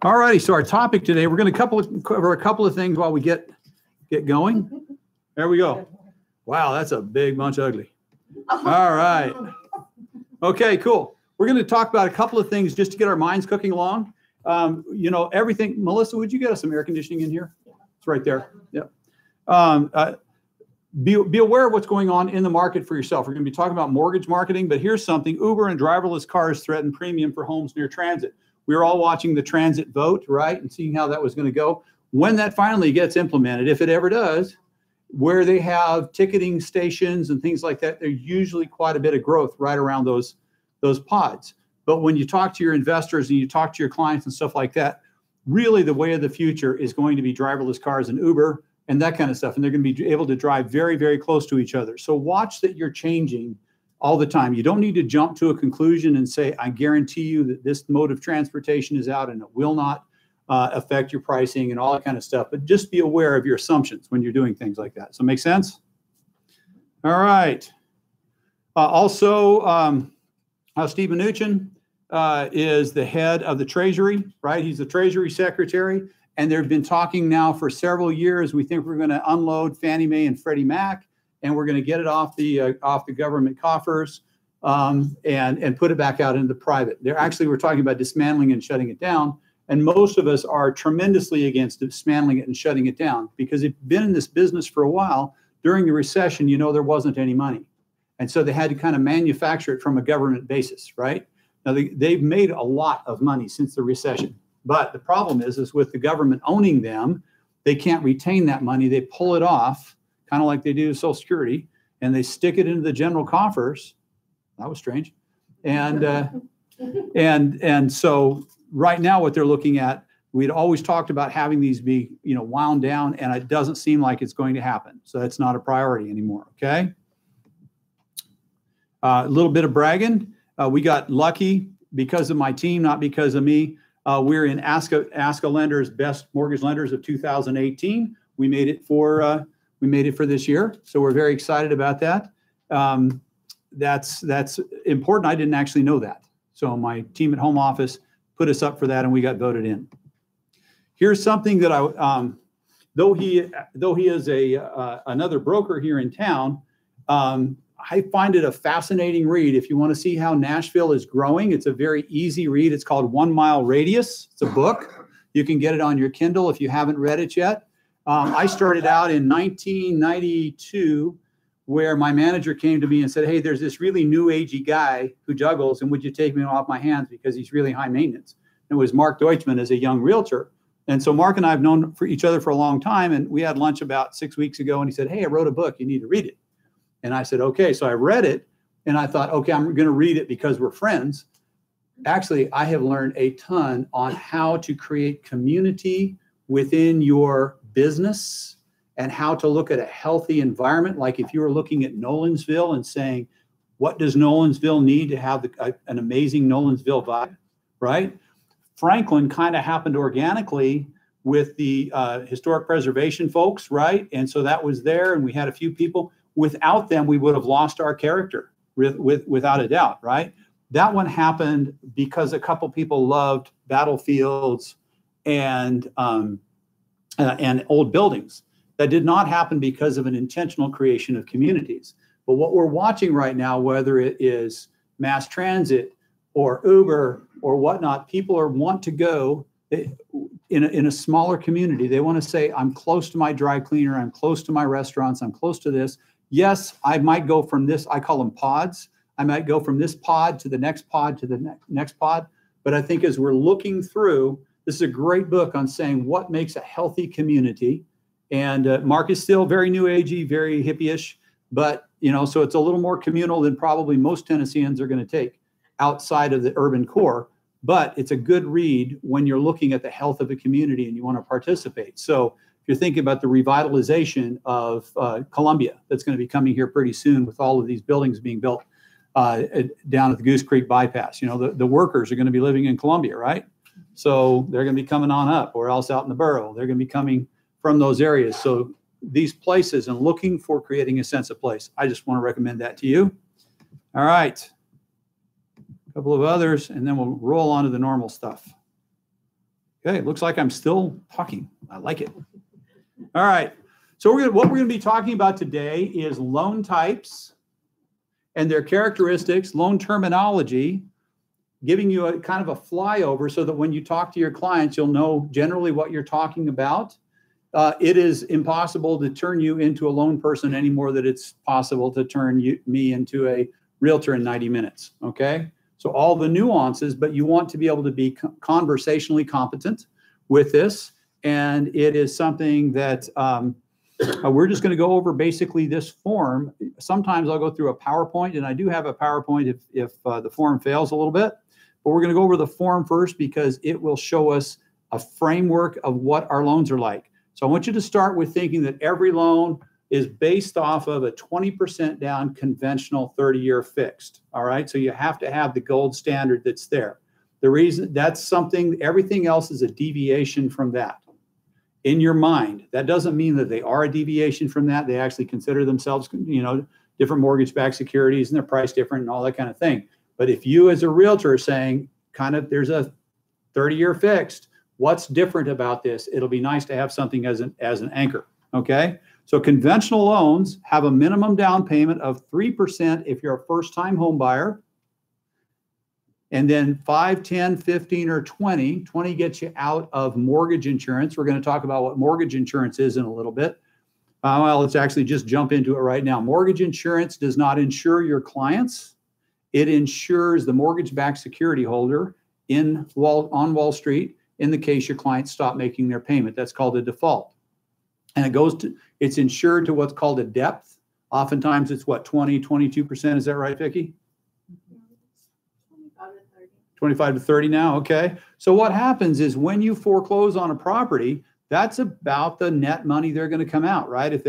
All righty. So our topic today, we're going to cover a couple of things while we get going. There we go. Wow, that's a big bunch of ugly. All right. Okay, cool. We're going to talk about a couple of things just to get our minds cooking along. You know, everything. Melissa, would you get us some air conditioning in here? It's right there. Yep. Be aware of what's going on in the market for yourself. We're going to be talking about mortgage marketing, but here's something. Uber and driverless cars threaten premium for homes near transit. We were all watching the transit vote, right, and seeing how that was going to go. When that finally gets implemented, if it ever does, where they have ticketing stations and things like that, there's usually quite a bit of growth right around those pods. But when you talk to your investors and you talk to your clients and stuff like that, really the way of the future is going to be driverless cars and Uber and that kind of stuff. And they're going to be able to drive very, very close to each other. So watch that you're changing all the time. You don't need to jump to a conclusion and say, I guarantee you that this mode of transportation is out and it will not affect your pricing and all that kind of stuff. But just be aware of your assumptions when you're doing things like that. So make sense? All right. Also, Steve Mnuchin is the head of the Treasury, right? He's the Treasury Secretary. And they've been talking now for several years. We think we're going to unload Fannie Mae and Freddie Mac, and we're going to get it off the government coffers and put it back out into the private. We're talking about dismantling and shutting it down. And most of us are tremendously against dismantling it and shutting it down because if you've been in this business for a while, during the recession, you know, there wasn't any money. And so they had to kind of manufacture it from a government basis, right? Now, they've made a lot of money since the recession. But the problem is with the government owning them, they can't retain that money. They pull it off, kind of like they do Social Security, and they stick it into the general coffers. That was strange. And so right now what they're looking at, we'd always talked about having these be, you know, wound down, and it doesn't seem like it's going to happen. So that's not a priority anymore, okay? A little bit of bragging. We got lucky because of my team, not because of me. We're in ASCA Lenders Best Mortgage Lenders of 2018. We made it for this year, so we're very excited about that. That's important. I didn't actually know that, so my team at home office put us up for that, and we got voted in. Here's something that though he is another broker here in town. I find it a fascinating read. If you want to see how Nashville is growing, it's a very easy read. It's called 1 Mile Radius. It's a book. You can get it on your Kindle if you haven't read it yet. I started out in 1992 where my manager came to me and said, hey, there's this really new agey guy who juggles, and would you take me off my hands because he's really high maintenance? And it was Mark Deutschman as a young realtor. And so Mark and I have known for each other for a long time, and we had lunch about 6 weeks ago, and he said, hey, I wrote a book. You need to read it. And I said, okay. So I read it and I thought, okay, I'm going to read it because we're friends. Actually, I have learned a ton on how to create community within your business and how to look at a healthy environment. Like if you were looking at Nolensville and saying, what does Nolensville need to have an amazing Nolensville vibe, right? Franklin kind of happened organically with the historic preservation folks, right? And so that was there, and we had a few people. Without them, we would have lost our character, without a doubt, right? That one happened because a couple people loved battlefields and old buildings. That did not happen because of an intentional creation of communities. But what we're watching right now, whether it is mass transit or Uber or whatnot, people want to go in a smaller community. They want to say, I'm close to my dry cleaner, I'm close to my restaurants, I'm close to this. Yes, I might go from this, I call them pods. I might go from this pod to the next pod to the next pod. But I think as we're looking through, this is a great book on saying what makes a healthy community. And Mark is still very new agey, very hippie-ish, but you know, so it's a little more communal than probably most Tennesseans are going to take outside of the urban core. But it's a good read when you're looking at the health of a community and you want to participate. So you're thinking about the revitalization of Columbia that's going to be coming here pretty soon with all of these buildings being built down at the Goose Creek bypass. You know, the workers are going to be living in Columbia, right? So they're going to be coming on up, or else out in the borough. They're going to be coming from those areas. So these places and looking for creating a sense of place. I just want to recommend that to you. All right. A couple of others, and then we'll roll on to the normal stuff. Okay, it looks like I'm still talking. I like it. All right. So what we're going to be talking about today is loan types and their characteristics, loan terminology, giving you a kind of a flyover so that when you talk to your clients, you'll know generally what you're talking about. It is impossible to turn you into a loan person any more than it's possible to turn me into a realtor in 90 minutes, okay? So all the nuances, but you want to be able to be conversationally competent with this. And it is something that we're just going to go over basically this form. Sometimes I'll go through a PowerPoint, and I do have a PowerPoint if the form fails a little bit. But we're going to go over the form first because it will show us a framework of what our loans are like. So I want you to start with thinking that every loan is based off of a 20% down conventional 30-year fixed. All right. So you have to have the gold standard that's there. The reason that's something, everything else is a deviation from that. In your mind, that doesn't mean that they are a deviation from that. They actually consider themselves, different mortgage-backed securities and they're priced different and all that kind of thing. But if you as a realtor are saying there's a 30-year fixed, what's different about this? It'll be nice to have something as an anchor, okay? So conventional loans have a minimum down payment of 3% if you're a first-time home buyer, and then 5, 10, 15, or 20. 20 gets you out of mortgage insurance. We're going to talk about what mortgage insurance is in a little bit. Well, let's actually just jump into it right now. Mortgage insurance does not insure your clients. It insures the mortgage-backed security holder on Wall Street in the case your clients stop making their payment. That's called a default. And it's insured to what's called a depth. Oftentimes it's what, 20, 22%? Is that right, Vicki? 25 to 30 now, okay. So what happens is when you foreclose on a property, that's about the net money they're going to come out, right? If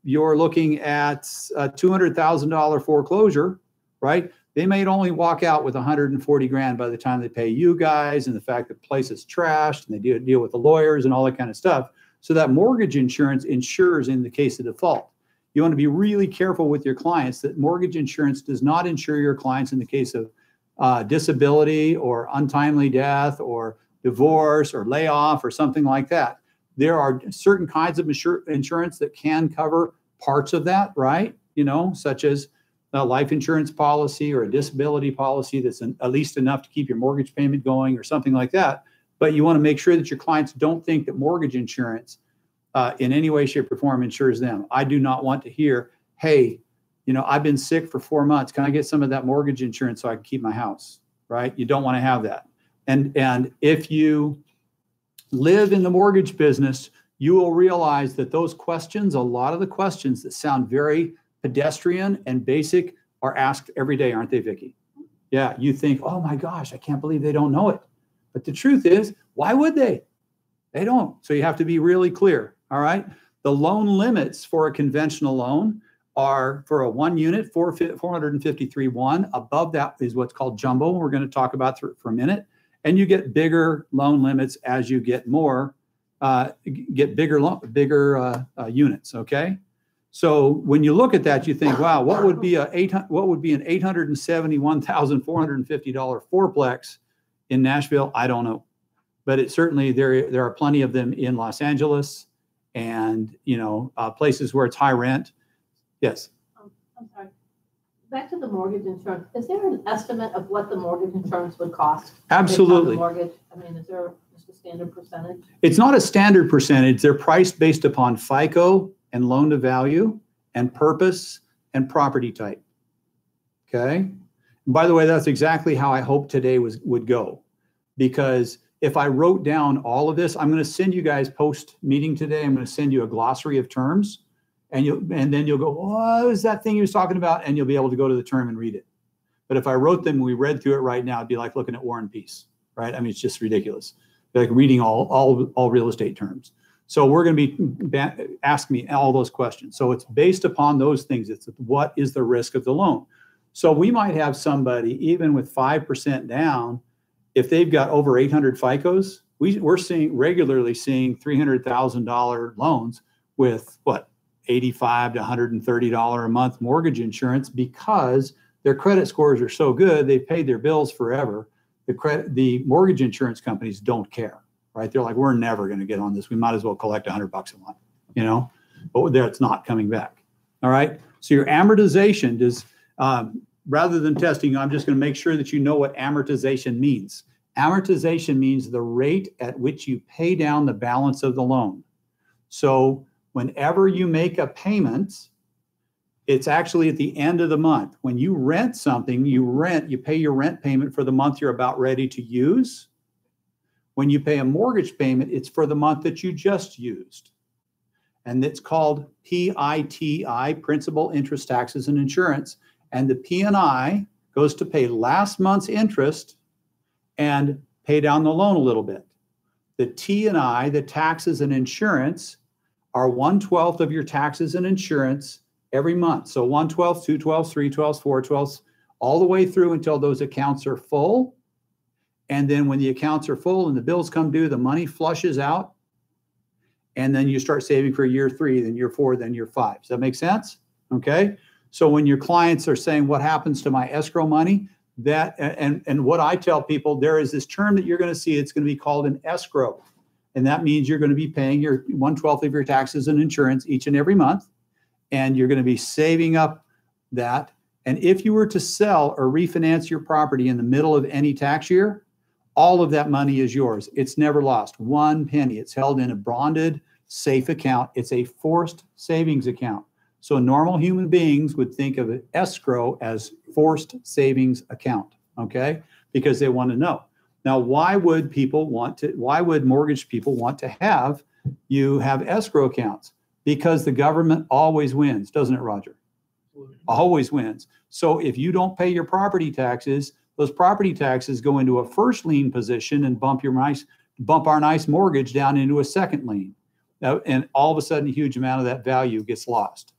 you're looking at a $200,000 foreclosure, right? They may only walk out with 140 grand by the time they pay you guys, and the fact that the place is trashed and they deal with the lawyers and all that kind of stuff. So that mortgage insurance insures in the case of default. You want to be really careful with your clients that mortgage insurance does not insure your clients in the case of disability or untimely death or divorce or layoff or something like that. There are certain kinds of insurance that can cover parts of that, right? Such as a life insurance policy or a disability policy that's at least enough to keep your mortgage payment going or something like that. But you want to make sure that your clients don't think that mortgage insurance in any way, shape, or form insures them. I do not want to hear, hey, I've been sick for 4 months. Can I get some of that mortgage insurance so I can keep my house, right? You don't want to have that. And if you live in the mortgage business, you will realize that those questions, a lot of the questions that sound very pedestrian and basic are asked every day, aren't they, Vicki? Yeah, you think, oh my gosh, I can't believe they don't know it. But the truth is, why would they? They don't. So you have to be really clear, all right? The loan limits for a conventional loan are for a 1 unit, 453.1. Above that is what's called jumbo. We're going to talk about for a minute. And you get bigger loan limits as you get more, bigger units, okay? So when you look at that, you think, wow, what would be an $871,450 fourplex in Nashville? I don't know, but it certainly there are plenty of them in Los Angeles and places where it's high rent. Yes. I'm sorry. Back to the mortgage insurance. Is there an estimate of what the mortgage insurance would cost? Absolutely. The mortgage. Is there just a standard percentage? It's not a standard percentage. They're priced based upon FICO and loan to value and purpose and property type. Okay. And by the way, that's exactly how I hope today would go, because if I wrote down all of this, I'm going to send you guys post meeting today. I'm going to send you a glossary of terms, and then you'll go, what is that thing he was talking about? And you'll be able to go to the term and read it. But if I wrote them and we read through it right now, it'd be like looking at War and Peace, right? It's just ridiculous. Like reading all real estate terms. So we're going to be ask me all those questions. So it's based upon those things. It's what is the risk of the loan? So we might have somebody even with 5% down, if they've got over 800 FICOs, we're regularly seeing $300,000 loans with what, $85 to $130 a month mortgage insurance, because their credit scores are so good, they've paid their bills forever. the mortgage insurance companies don't care, right? They're like, we're never going to get on this. We might as well collect $100 a month, you know, but it's not coming back. All right. So your amortization does, rather than testing, I'm just going to make sure that you know what amortization means. Amortization means the rate at which you pay down the balance of the loan. So whenever you make a payment, it's actually at the end of the month. When you rent something, you pay your rent payment for the month you're about ready to use. When you pay a mortgage payment, it's for the month that you just used. And it's called PITI, principal, interest, taxes, and insurance. And the P&I goes to pay last month's interest and pay down the loan a little bit. The T&I, the taxes and insurance, are 1/12 of your taxes and insurance every month. So 1/12, 2/12, 3/12, 4/12, all the way through until those accounts are full. And then when the accounts are full and the bills come due, the money flushes out. And then you start saving for year 3, then year 4, then year 5. Does that make sense? Okay. So when your clients are saying, what happens to my escrow money? That, and what I tell people, there is this term that you're going to see, it's going to be called an escrow. And that means you're going to be paying your 1/12 of your taxes and insurance each and every month. And you're going to be saving up that. And if you were to sell or refinance your property in the middle of any tax year, all of that money is yours. It's never lost 1 penny. It's held in a bonded, safe account. It's a forced savings account. So normal human beings would think of an escrow as forced savings account, okay? Because they want to know. Now, why would mortgage people want to have you have escrow accounts? Because the government always wins, doesn't it, Roger? Always wins. So if you don't pay your property taxes, those property taxes go into a first lien position and bump our nice mortgage down into a second lien. And all of a sudden, a huge amount of that value gets lost.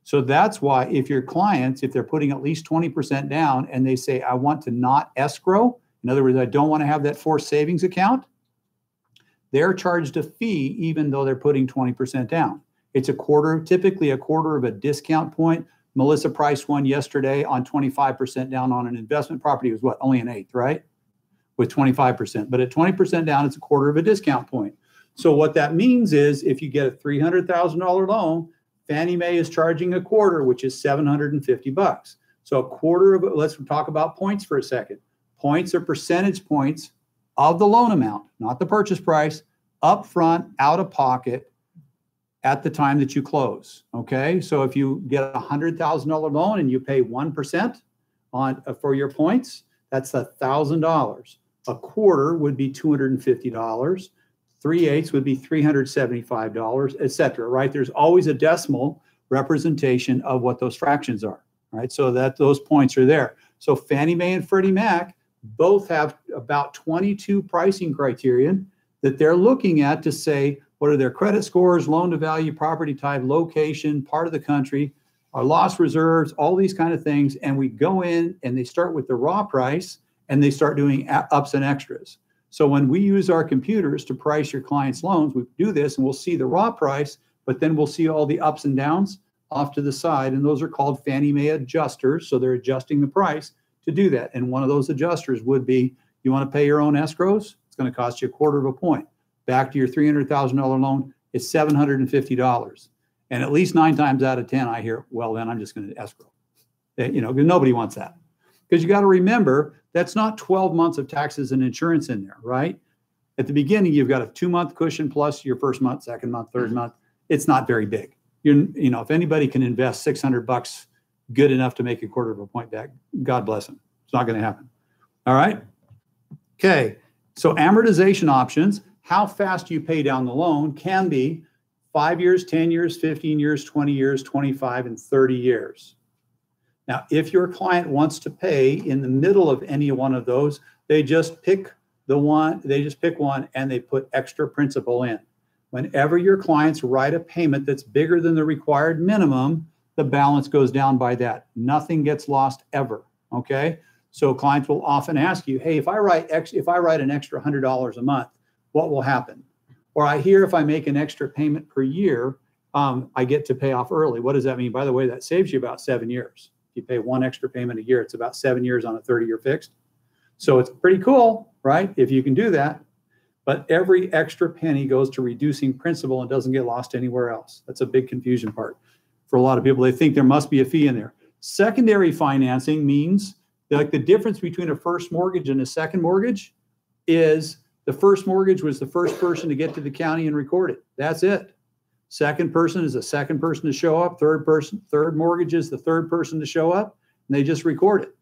So that's why if your clients, if they're putting at least 20% down and they say, I want to not escrow, in other words, I don't want to have that forced savings account, they're charged a fee even though they're putting 20% down. It's typically a quarter of a discount point. Melissa priced one yesterday on 25% down on an investment property. It was what, only 1/8, right? With 25%. But at 20% down, it's a quarter of a discount point. So what that means is if you get a $300,000 loan, Fannie Mae is charging a quarter, which is $750. So a quarter of it, let's talk about points for a second. Points are percentage points of the loan amount, not the purchase price, upfront, out of pocket at the time that you close. Okay. So if you get a $100,000 loan and you pay 1% for your points, that's $1,000. A quarter would be $250. 3/8 would be $375, et cetera, right? There's always a decimal representation of what those fractions are, right? So that those points are there. So Fannie Mae and Freddie Mac both have about 22 pricing criterion that they're looking at to say, what are their credit scores, loan to value, property type, location, part of the country, our loss reserves, all these kind of things. And we go in and they start with the raw price and they start doing ups and extras. So when we use our computers to price your clients' loans, we do this and we'll see the raw price, but then we'll see all the ups and downs off to the side. And those are called Fannie Mae adjusters. So they're adjusting the price to do that. And one of those adjusters would be, you want to pay your own escrows? It's going to cost you a quarter of a point. Back to your $300,000 loan, it's $750. And at least 9 times out of 10, I hear, well, then I'm just going to escrow. You know, nobody wants that. Because you got to remember, that's not 12 months of taxes and insurance in there, right? At the beginning, you've got a 2-month cushion plus your first month, second month, third month. It's not very big. You know, if anybody can invest $600 good enough to make a quarter of a point back, God bless them. It's not going to happen. All right. Okay. So amortization options, how fast you pay down the loan can be 5 years, 10 years, 15 years, 20 years, 25, and 30 years. Now, if your client wants to pay in the middle of any one of those, they just pick one and they put extra principal in. Whenever your clients write a payment that's bigger than the required minimum, the balance goes down by that. Nothing gets lost ever, okay? So clients will often ask you, hey, if I write an extra $100 a month, what will happen? Or I hear if I make an extra payment per year, I get to pay off early. What does that mean? By the way, that saves you about 7 years. If you pay one extra payment a year, it's about 7 years on a 30-year fixed. So it's pretty cool, right? If you can do that. But every extra penny goes to reducing principal and doesn't get lost anywhere else. That's a big confusion part for a lot of people. They think there must be a fee in there. Secondary financing means like the difference between a first mortgage and a second mortgage is the first mortgage was the first person to get to the county and record it. That's it. Second person is the second person to show up. Third mortgage is the third person to show up, and they just record it.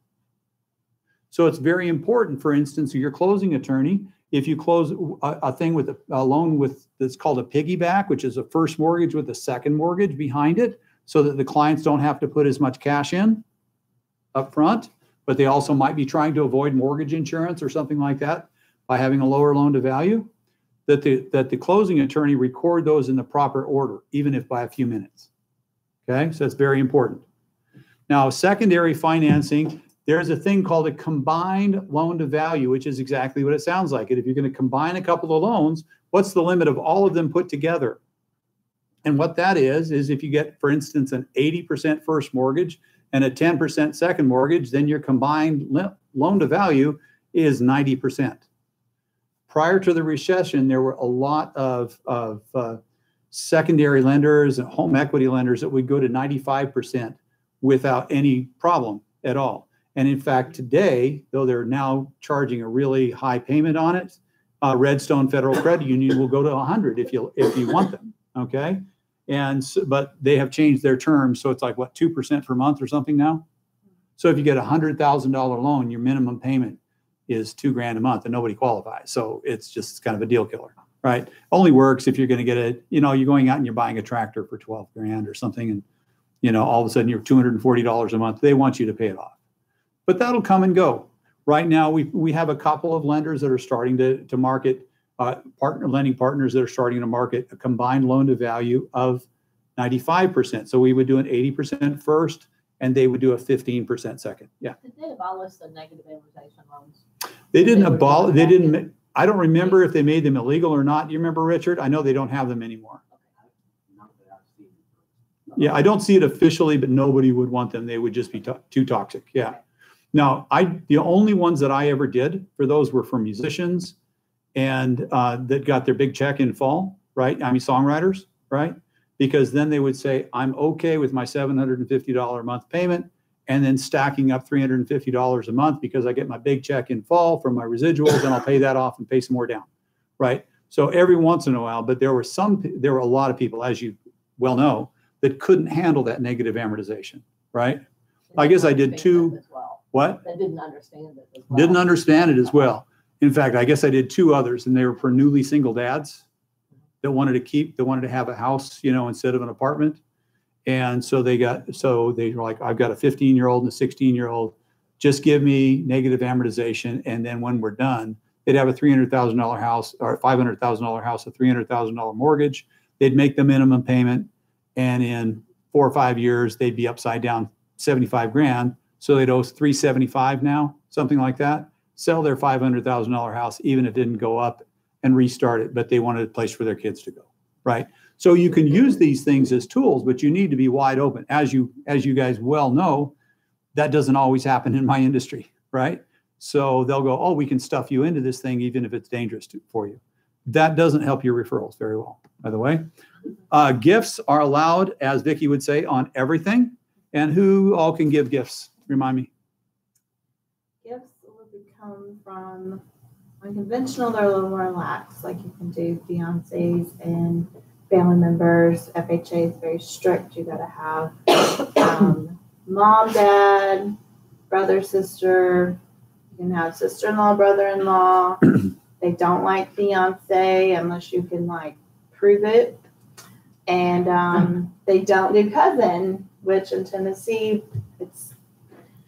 So it's very important, for instance, your closing attorney, if you close a thing with a loan with that's called a piggyback, which is a first mortgage with a second mortgage behind it, so that the clients don't have to put as much cash in up front, but they also might be trying to avoid mortgage insurance or something like that by having a lower loan to value, that the closing attorney record those in the proper order, even if by a few minutes. Okay, so that's very important. Now, secondary financing, there's a thing called a combined loan to value, which is exactly what it sounds like. If you're going to combine a couple of loans, what's the limit of all of them put together? And what that is if you get, for instance, an 80% first mortgage and a 10% second mortgage, then your combined loan to value is 90%. Prior to the recession, there were a lot of secondary lenders and home equity lenders that would go to 95% without any problem at all. And in fact, today, though they're now charging a really high payment on it, Redstone Federal Credit Union will go to 100 if you want them. Okay, and so, but they have changed their terms, so it's like what, 2% per month or something now. So if you get a $100,000 loan, your minimum payment is $2,000 a month, and nobody qualifies. So it's just kind of a deal killer, right? Only works if you're going to get a, you're going out and you're buying a tractor for $12,000 or something, and all of a sudden you're $240 a month. They want you to pay it off. But that'll come and go. Right now, we have a couple of lenders that are starting to market, lending partners that are starting to market a combined loan to value of 95%. So we would do an 80% first, and they would do a 15% second. Yeah. Did they abolish the negative amortization loans? They didn't abolish. They didn't. I don't remember if they made them illegal or not. Do you remember, Richard? I know they don't have them anymore. Yeah, I don't see it officially, but nobody would want them. They would just be too toxic. Yeah. Now, the only ones that I ever did for those were for musicians and that got their big check in fall, right? I mean, songwriters, right? Because then they would say, I'm okay with my $750 a month payment and then stacking up $350 a month because I get my big check in fall from my residuals and I'll pay that off and pay some more down, right? So every once in a while, but there were a lot of people, as you well know, that couldn't handle that negative amortization, right? I guess I did two. What? That didn't understand it as well. Didn't understand it as well. In fact, I guess I did two others, and they were for newly single dads that wanted to have a house, instead of an apartment. And so they were like, I've got a 15-year-old and a 16-year-old, just give me negative amortization. And then when we're done, they'd have a $300,000 house or $500,000 house, a $300,000 mortgage. They'd make the minimum payment. And in 4 or 5 years, they'd be upside down $75,000. So they'd owe $375 now, something like that. Sell their $500,000 house, even if it didn't go up, and restart it. But they wanted a place for their kids to go, right? So you can use these things as tools, but you need to be wide open. As you guys well know, that doesn't always happen in my industry, right? So they'll go, oh, we can stuff you into this thing, even if it's dangerous for you. That doesn't help your referrals very well, by the way. Gifts are allowed, as Vicki would say, on everything. And who all can give gifts? Remind me. Gifts will come from unconventional. They're a little more lax. Like you can do fiancés and family members. FHA is very strict. You got to have mom, dad, brother, sister. You can have sister-in-law, brother-in-law. They don't like fiancé unless you can prove it. And they don't do cousin, which in Tennessee,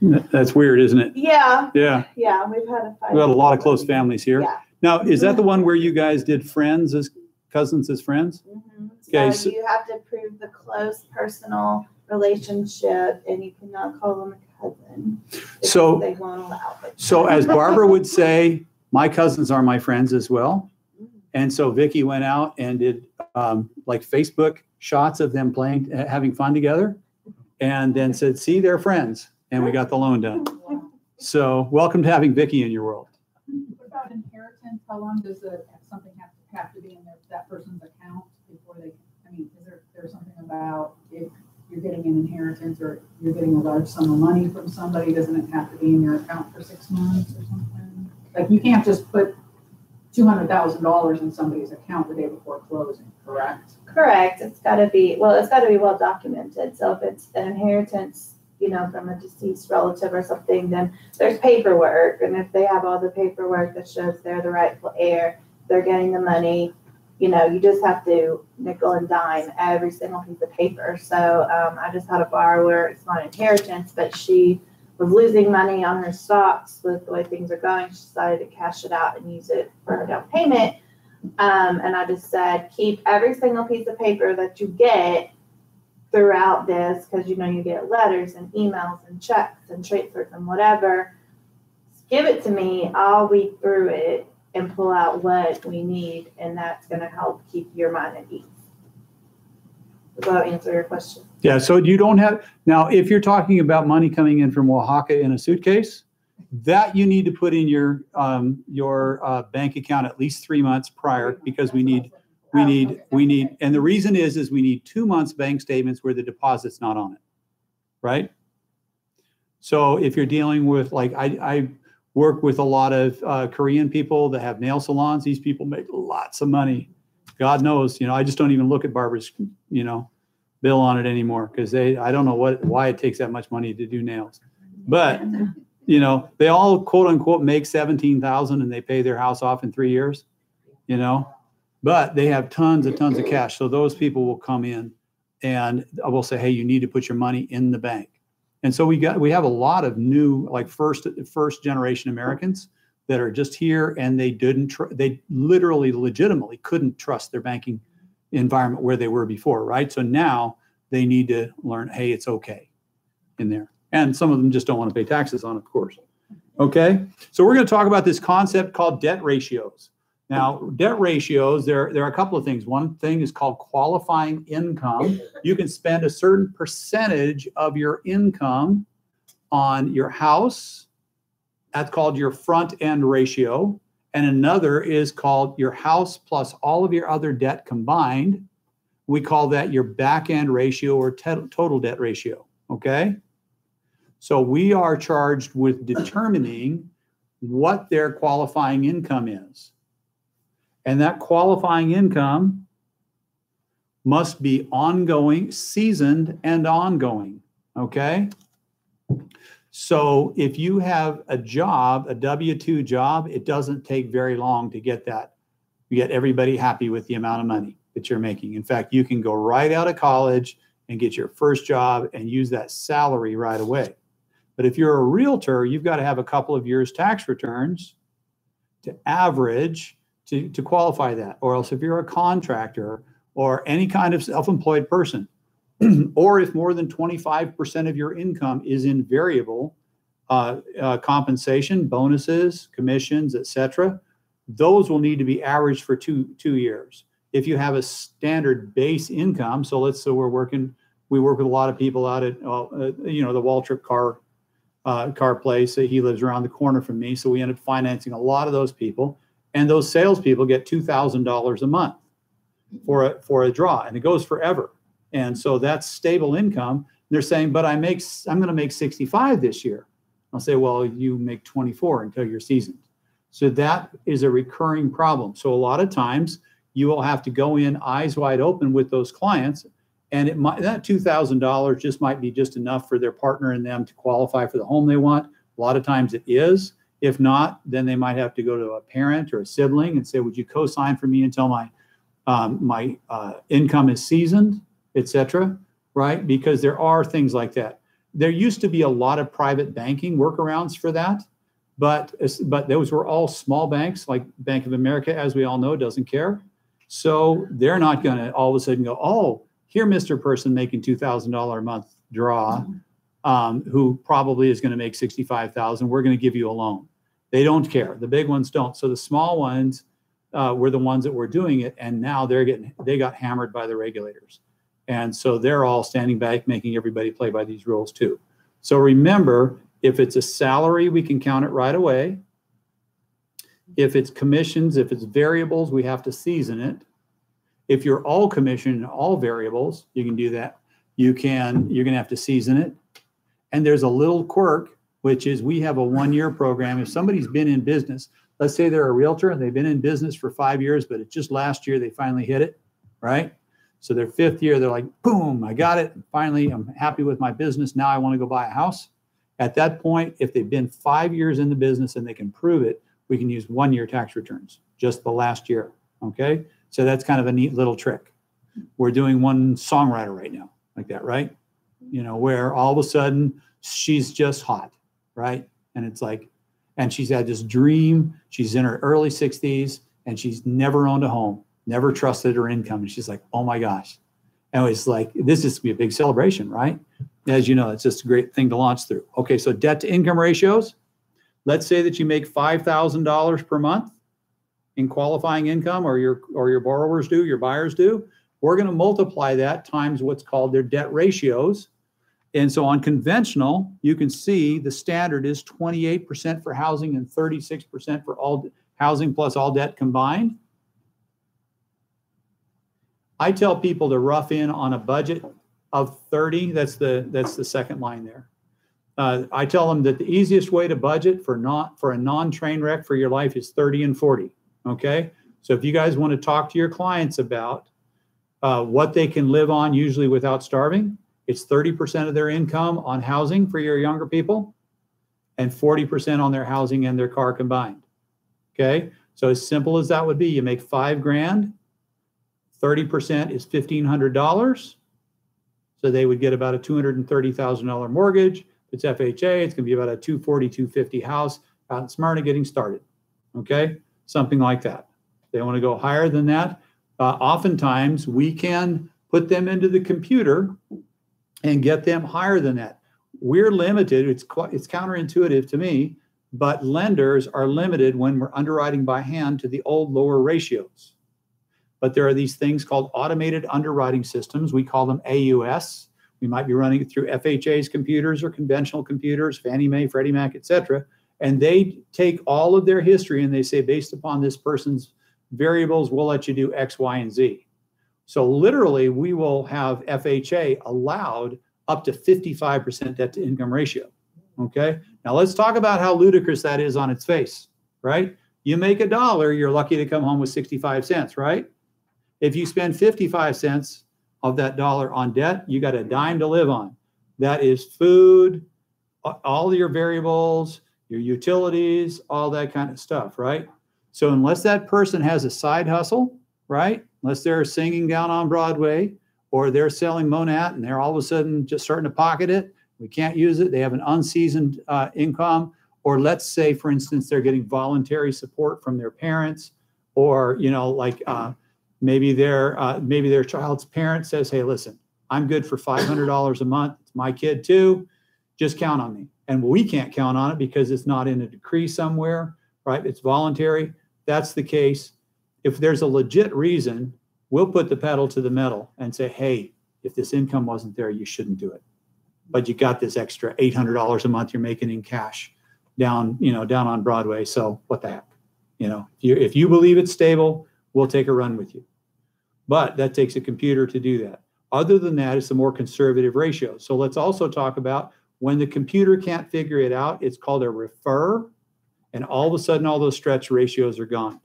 that's weird, isn't it? Yeah. Yeah. Yeah. We've had a fight. We've got a lot of close families here. Yeah. Now, is that the one where you guys did friends as cousins as friends? Mm-hmm. Okay. So you have to prove the close personal relationship, and you cannot call them a cousin. So they won't allow it. So as Barbara would say, my cousins are my friends as well. And so Vicki went out and did Facebook shots of them playing, having fun together, and then said, see, they're friends. And we got the loan done. So welcome to having Vicky in your world. What about inheritance? How long does something have to be in that person's account before they? I mean, is there something about if you're getting an inheritance or you're getting a large sum of money from somebody, doesn't it have to be in your account for 6 months or something? Like you can't just put $200,000 in somebody's account the day before closing, correct? Correct. It's got to be well documented. So if it's an inheritance, from a deceased relative or something, then there's paperwork. And if they have all the paperwork that shows they're the rightful heir, they're getting the money, you just have to nickel and dime every single piece of paper. So I just had a borrower, it's not inheritance, but she was losing money on her stocks with the way things are going. She decided to cash it out and use it for her down payment. And I just said, keep every single piece of paper that you get throughout this, because you get letters and emails and checks and transfers and whatever. Give it to me. I'll read through it and pull out what we need, and that's going to help keep your mind at ease. Does that answer your question? Yeah, so you don't have, now if you're talking about money coming in from Oaxaca in a suitcase, that you need to put in your bank account at least 3 months prior, because we need, and the reason is we need 2 months bank statements where the deposit's not on it, right? So if you're dealing with, like, I work with a lot of Korean people that have nail salons. These people make lots of money. God knows, I just don't even look at Barbara's, bill on it anymore, because I don't know why it takes that much money to do nails. But, they all quote unquote make 17,000 and they pay their house off in 3 years, but they have tons of cash. So those people will come in and I will say, hey, you need to put your money in the bank. And so we have a lot of new, like first generation Americans that are just here, and they literally legitimately couldn't trust their banking environment where they were before, right? So now they need to learn, hey, it's okay in there. And some of them just don't want to pay taxes on it, of course. Okay, so we're going to talk about this concept called debt ratios. Now, debt ratios, there are a couple of things. One thing is called qualifying income. You can spend a certain percentage of your income on your house. That's called your front end ratio. And another is called your house plus all of your other debt combined. We call that your back end ratio or total debt ratio, okay? So we are charged with determining what their qualifying income is. And that qualifying income must be ongoing, seasoned and ongoing, okay? So if you have a job, a W-2 job, it doesn't take very long to get that. You get everybody happy with the amount of money that you're making. In fact, you can go right out of college and get your first job and use that salary right away. But if you're a realtor, you've got to have a couple of years tax returns to average to qualify that. Or else if you're a contractor or any kind of self-employed person, or if more than 25% of your income is in variable compensation, bonuses, commissions, etc., those will need to be averaged for two years. If you have a standard base income, so let's say we work with a lot of people out at the Waltrip car place. He lives around the corner from me, so we end up financing a lot of those people, and those salespeople get $2,000 a month for a draw, and it goes forever. And so that's stable income. They're saying, but I'm going to make 65 this year. I'll say, well, you make 24 until you're seasoned. So that is a recurring problem. So a lot of times you will have to go in eyes wide open with those clients, and that $2,000 just might be just enough for their partner and them to qualify for the home they want. A lot of times it is. If not, then they might have to go to a parent or a sibling and say, would you co-sign for me until my income is seasoned, etc., right? Because there are things like that. There used to be a lot of private banking workarounds for that, but those were all small banks, like Bank of America, as we all know, doesn't care. So they're not going to all of a sudden go, oh, here, Mr. Person making $2,000 a month draw, who probably is going to make $65,000. We're going to give you a loan. They don't care. The big ones don't. So the small ones were the ones that were doing it, and now they got hammered by the regulators. And so they're all standing back, making everybody play by these rules too. So remember, If it's a salary, we can count it right away. If it's commissions, if it's variables, we have to season it. If you're all commission and all variables, you can do that. You're going to have to season it. And there's a little quirk, which is we have a 1-year program. If somebody's been in business, let's say they're a realtor and they've been in business for 5 years, but it's just last year they finally hit it, right? So their 5th year, they're like, boom, I got it. Finally, I'm happy with my business. Now I want to go buy a house. At that point, if they've been 5 years in the business and they can prove it, we can use 1-year tax returns, just the last year, okay? So that's kind of a neat little trick. We're doing one songwriter right now, like that, right? You know, where all of a sudden she's just hot, right? And it's like, and she's had this dream. She's in her early 60s and she's never owned a home, never trusted her income. And she's like, oh my gosh. And it's like, this is to be a big celebration, right? As you know, it's just a great thing to launch through. Okay, so debt to income ratios. Let's say that you make $5,000 per month in qualifying income, or your borrowers do, your buyers do. We're going to multiply that times what's called their debt ratios. And so on conventional, you can see the standard is 28% for housing and 36% for all housing plus all debt combined. I tell people to rough in on a budget of 30. That's the second line there. I tell them that the easiest way to budget for a non-train wreck for your life is 30 and 40. Okay, so if you guys want to talk to your clients about what they can live on, usually without starving, it's 30% of their income on housing for your younger people, and 40% on their housing and their car combined. Okay, so as simple as that would be, you make $5,000, 30% is $1,500, so they would get about a $230,000 mortgage. If it's FHA, it's going to be about a $240,000, $250,000 house out in Smyrna getting started. Okay, something like that. They want to go higher than that. Oftentimes, we can put them into the computer and get them higher than that. We're limited. It's counterintuitive to me, but lenders are limited when we're underwriting by hand to the old lower ratios. But there are these things called automated underwriting systems. We call them AUS. We might be running it through FHA's computers or conventional computers, Fannie Mae, Freddie Mac, et cetera. And they take all of their history and they say, based upon this person's variables, we'll let you do X, Y, and Z. So literally, we will have FHA allowed up to 55% debt to income ratio. Okay. Now let's talk about how ludicrous that is on its face, right? You make $1, you're lucky to come home with 65 cents, right? If you spend 55 cents of that dollar on debt, you got a dime to live on. That is food, all your variables, your utilities, all that kind of stuff, right? So unless that person has a side hustle, right? Unless they're singing down on Broadway or they're selling Monat and they're all of a sudden just starting to pocket it, we can't use it. They have an unseasoned income, or let's say, for instance, they're getting voluntary support from their parents, or, you know, like maybe their child's parent says, hey, listen, I'm good for $500 a month. It's my kid too. Just count on me. And we can't count on it because it's not in a decree somewhere, right? It's voluntary. That's the case. If there's a legit reason, we'll put the pedal to the metal and say, hey, if this income wasn't there, you shouldn't do it. But you got this extra $800 a month you're making in cash down on Broadway. So what the heck? If you believe it's stable, we'll take a run with you. But that takes a computer to do that. Other than that, it's a more conservative ratio. So let's also talk about when the computer can't figure it out, it's called a refer. And all of a sudden, all those stretch ratios are gone,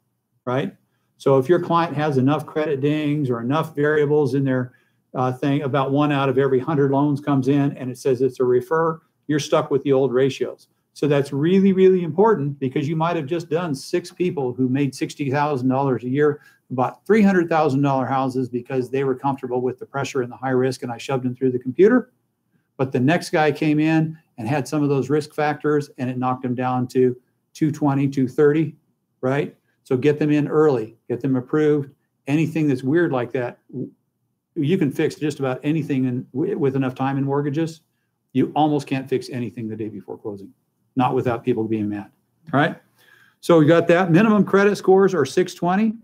right? So if your client has enough credit dings or enough variables in their thing, about 1 out of every 100 loans comes in and it says it's a refer, you're stuck with the old ratios. So that's really, really important, because you might have just done 6 people who made $60,000 a year, bought $300,000 houses because they were comfortable with the pressure and the high risk, and I shoved them through the computer. But the next guy came in and had some of those risk factors, and it knocked them down to 220, 230, right? So get them in early, get them approved. Anything that's weird like that, you can fix just about anything with enough time in mortgages. You almost can't fix anything the day before closing, not without people being mad, all right? So we got that. Minimum credit scores are 620.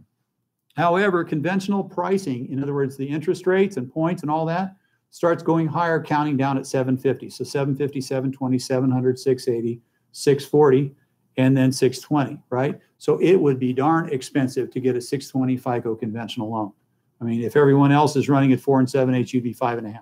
However, conventional pricing, in other words, the interest rates and points and all that, starts going higher, counting down at 750. So 750, 720, 700, 680, 640, and then 620, right? So it would be darn expensive to get a 620 FICO conventional loan. I mean, if everyone else is running at 4 7/8, you'd be 5.5,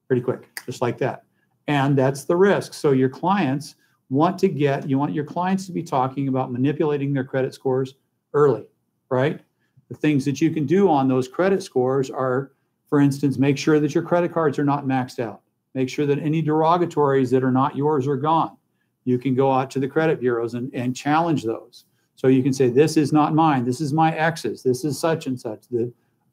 pretty quick, just like that. And that's the risk. So your clients want your clients to be talking about manipulating their credit scores early, right? The things that you can do on those credit scores are, for instance, make sure that your credit cards are not maxed out. Make sure that any derogatories that are not yours are gone. You can go out to the credit bureaus and challenge those. So you can say, this is not mine. This is my ex's. This is such and such.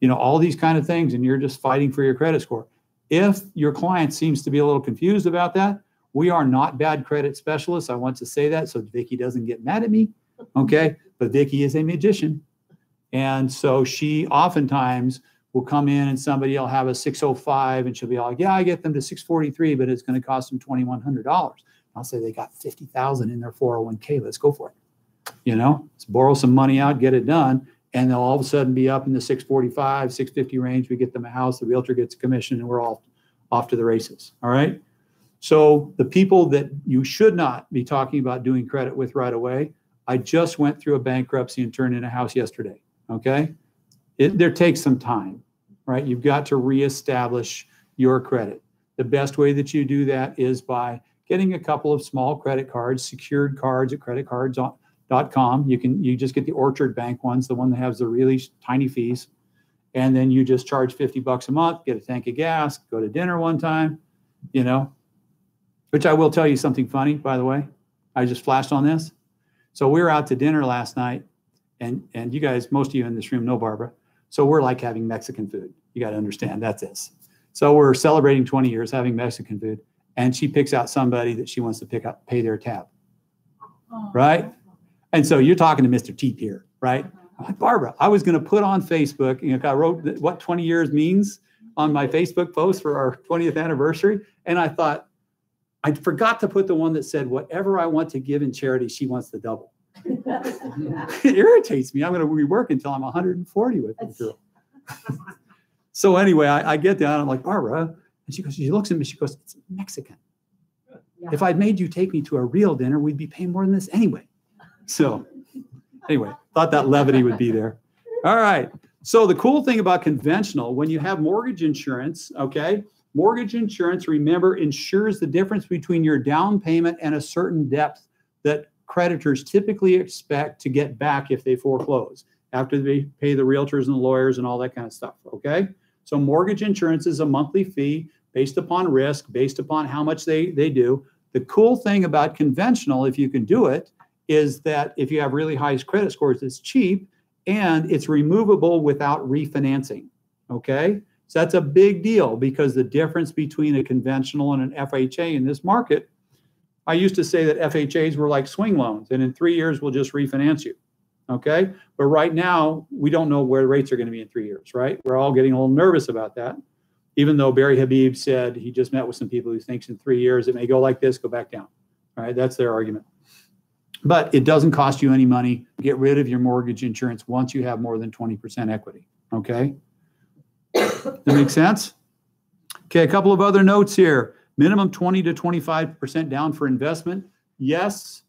All these kind of things, and you're just fighting for your credit score. If your client seems to be a little confused about that, we are not bad credit specialists. I want to say that so Vicki doesn't get mad at me, okay? But Vicki is a magician. And so she oftentimes will come in and somebody will have a 605 and she'll be like, yeah, I get them to 643, but it's going to cost them $2,100. I'll say they got 50,000 in their 401k. Let's go for it. Let's borrow some money out, get it done. And they'll all of a sudden be up in the 645, 650 range. We get them a house, the realtor gets a commission, and we're all off to the races. All right. So the people that you should not be talking about doing credit with right away, I just went through a bankruptcy and turned in a house yesterday. Okay. There takes some time, right? You've got to reestablish your credit. The best way that you do that is by getting a couple of small credit cards, secured cards at creditcards.com. You just get the Orchard Bank ones, the one that has the really tiny fees. And then you just charge $50 a month, get a tank of gas, go to dinner one time, which I will tell you something funny, by the way. I just flashed on this. So we were out to dinner last night, and you guys, most of you in this room know Barbara. So we're like having Mexican food. You got to understand that's this. So we're celebrating 20 years having Mexican food, and she picks out somebody that she wants to pay their tab, right? And so you're talking to Mr. Teep here, right? I'm like, Barbara, I was going to put on Facebook, I wrote what 20 years means on my Facebook post for our 20th anniversary. And I thought, I forgot to put the one that said, whatever I want to give in charity, she wants to double. It irritates me. I'm going to rework until I'm 140 with it. So anyway, I get down. I'm like, Barbara. And she looks at me. She goes, it's Mexican. Yeah. If I'd made you take me to a real dinner, we'd be paying more than this anyway. So anyway, thought that levity would be there. All right. So the cool thing about conventional, when you have mortgage insurance, okay, mortgage insurance, remember, insures the difference between your down payment and a certain depth that creditors typically expect to get back if they foreclose after they pay the realtors and the lawyers and all that kind of stuff, okay? So mortgage insurance is a monthly fee based upon risk, based upon how much they do. The cool thing about conventional, if you can do it, is that if you have really high credit scores, it's cheap and it's removable without refinancing, okay? So that's a big deal because the difference between a conventional and an FHA in this market, I used to say that FHAs were like swing loans and in 3 years we'll just refinance you, okay? But right now, we don't know where rates are going to be in 3 years, right? We're all getting a little nervous about that, even though Barry Habib said he just met with some people who thinks in 3 years it may go like this, go back down, all right? That's their argument. But it doesn't cost you any money. Get rid of your mortgage insurance once you have more than 20% equity, okay? That makes sense? Okay, a couple of other notes here. Minimum 20 to 25% down for investment. Yes,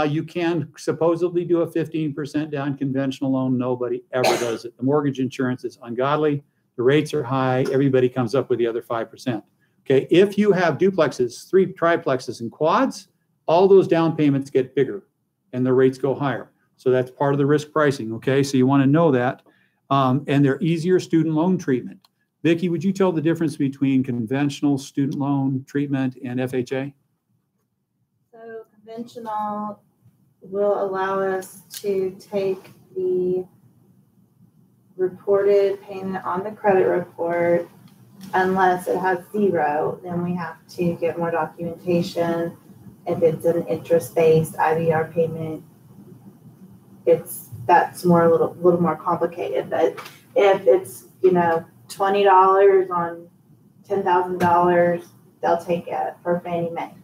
you can supposedly do a 15% down conventional loan. Nobody ever does it. The mortgage insurance is ungodly. The rates are high. Everybody comes up with the other 5%. Okay, if you have duplexes, 3 triplexes, and quads, all those down payments get bigger and the rates go higher. So that's part of the risk pricing, okay? So you want to know that. And they're easier student loan treatment. Vicki, would you tell the difference between conventional student loan treatment and FHA? So conventional will allow us to take the reported payment on the credit report. Unless it has 0, then we have to get more documentation. If it's an interest-based IVR payment, that's more a little more complicated. But if it's $20 on $10,000, they'll take it for Fannie Mae.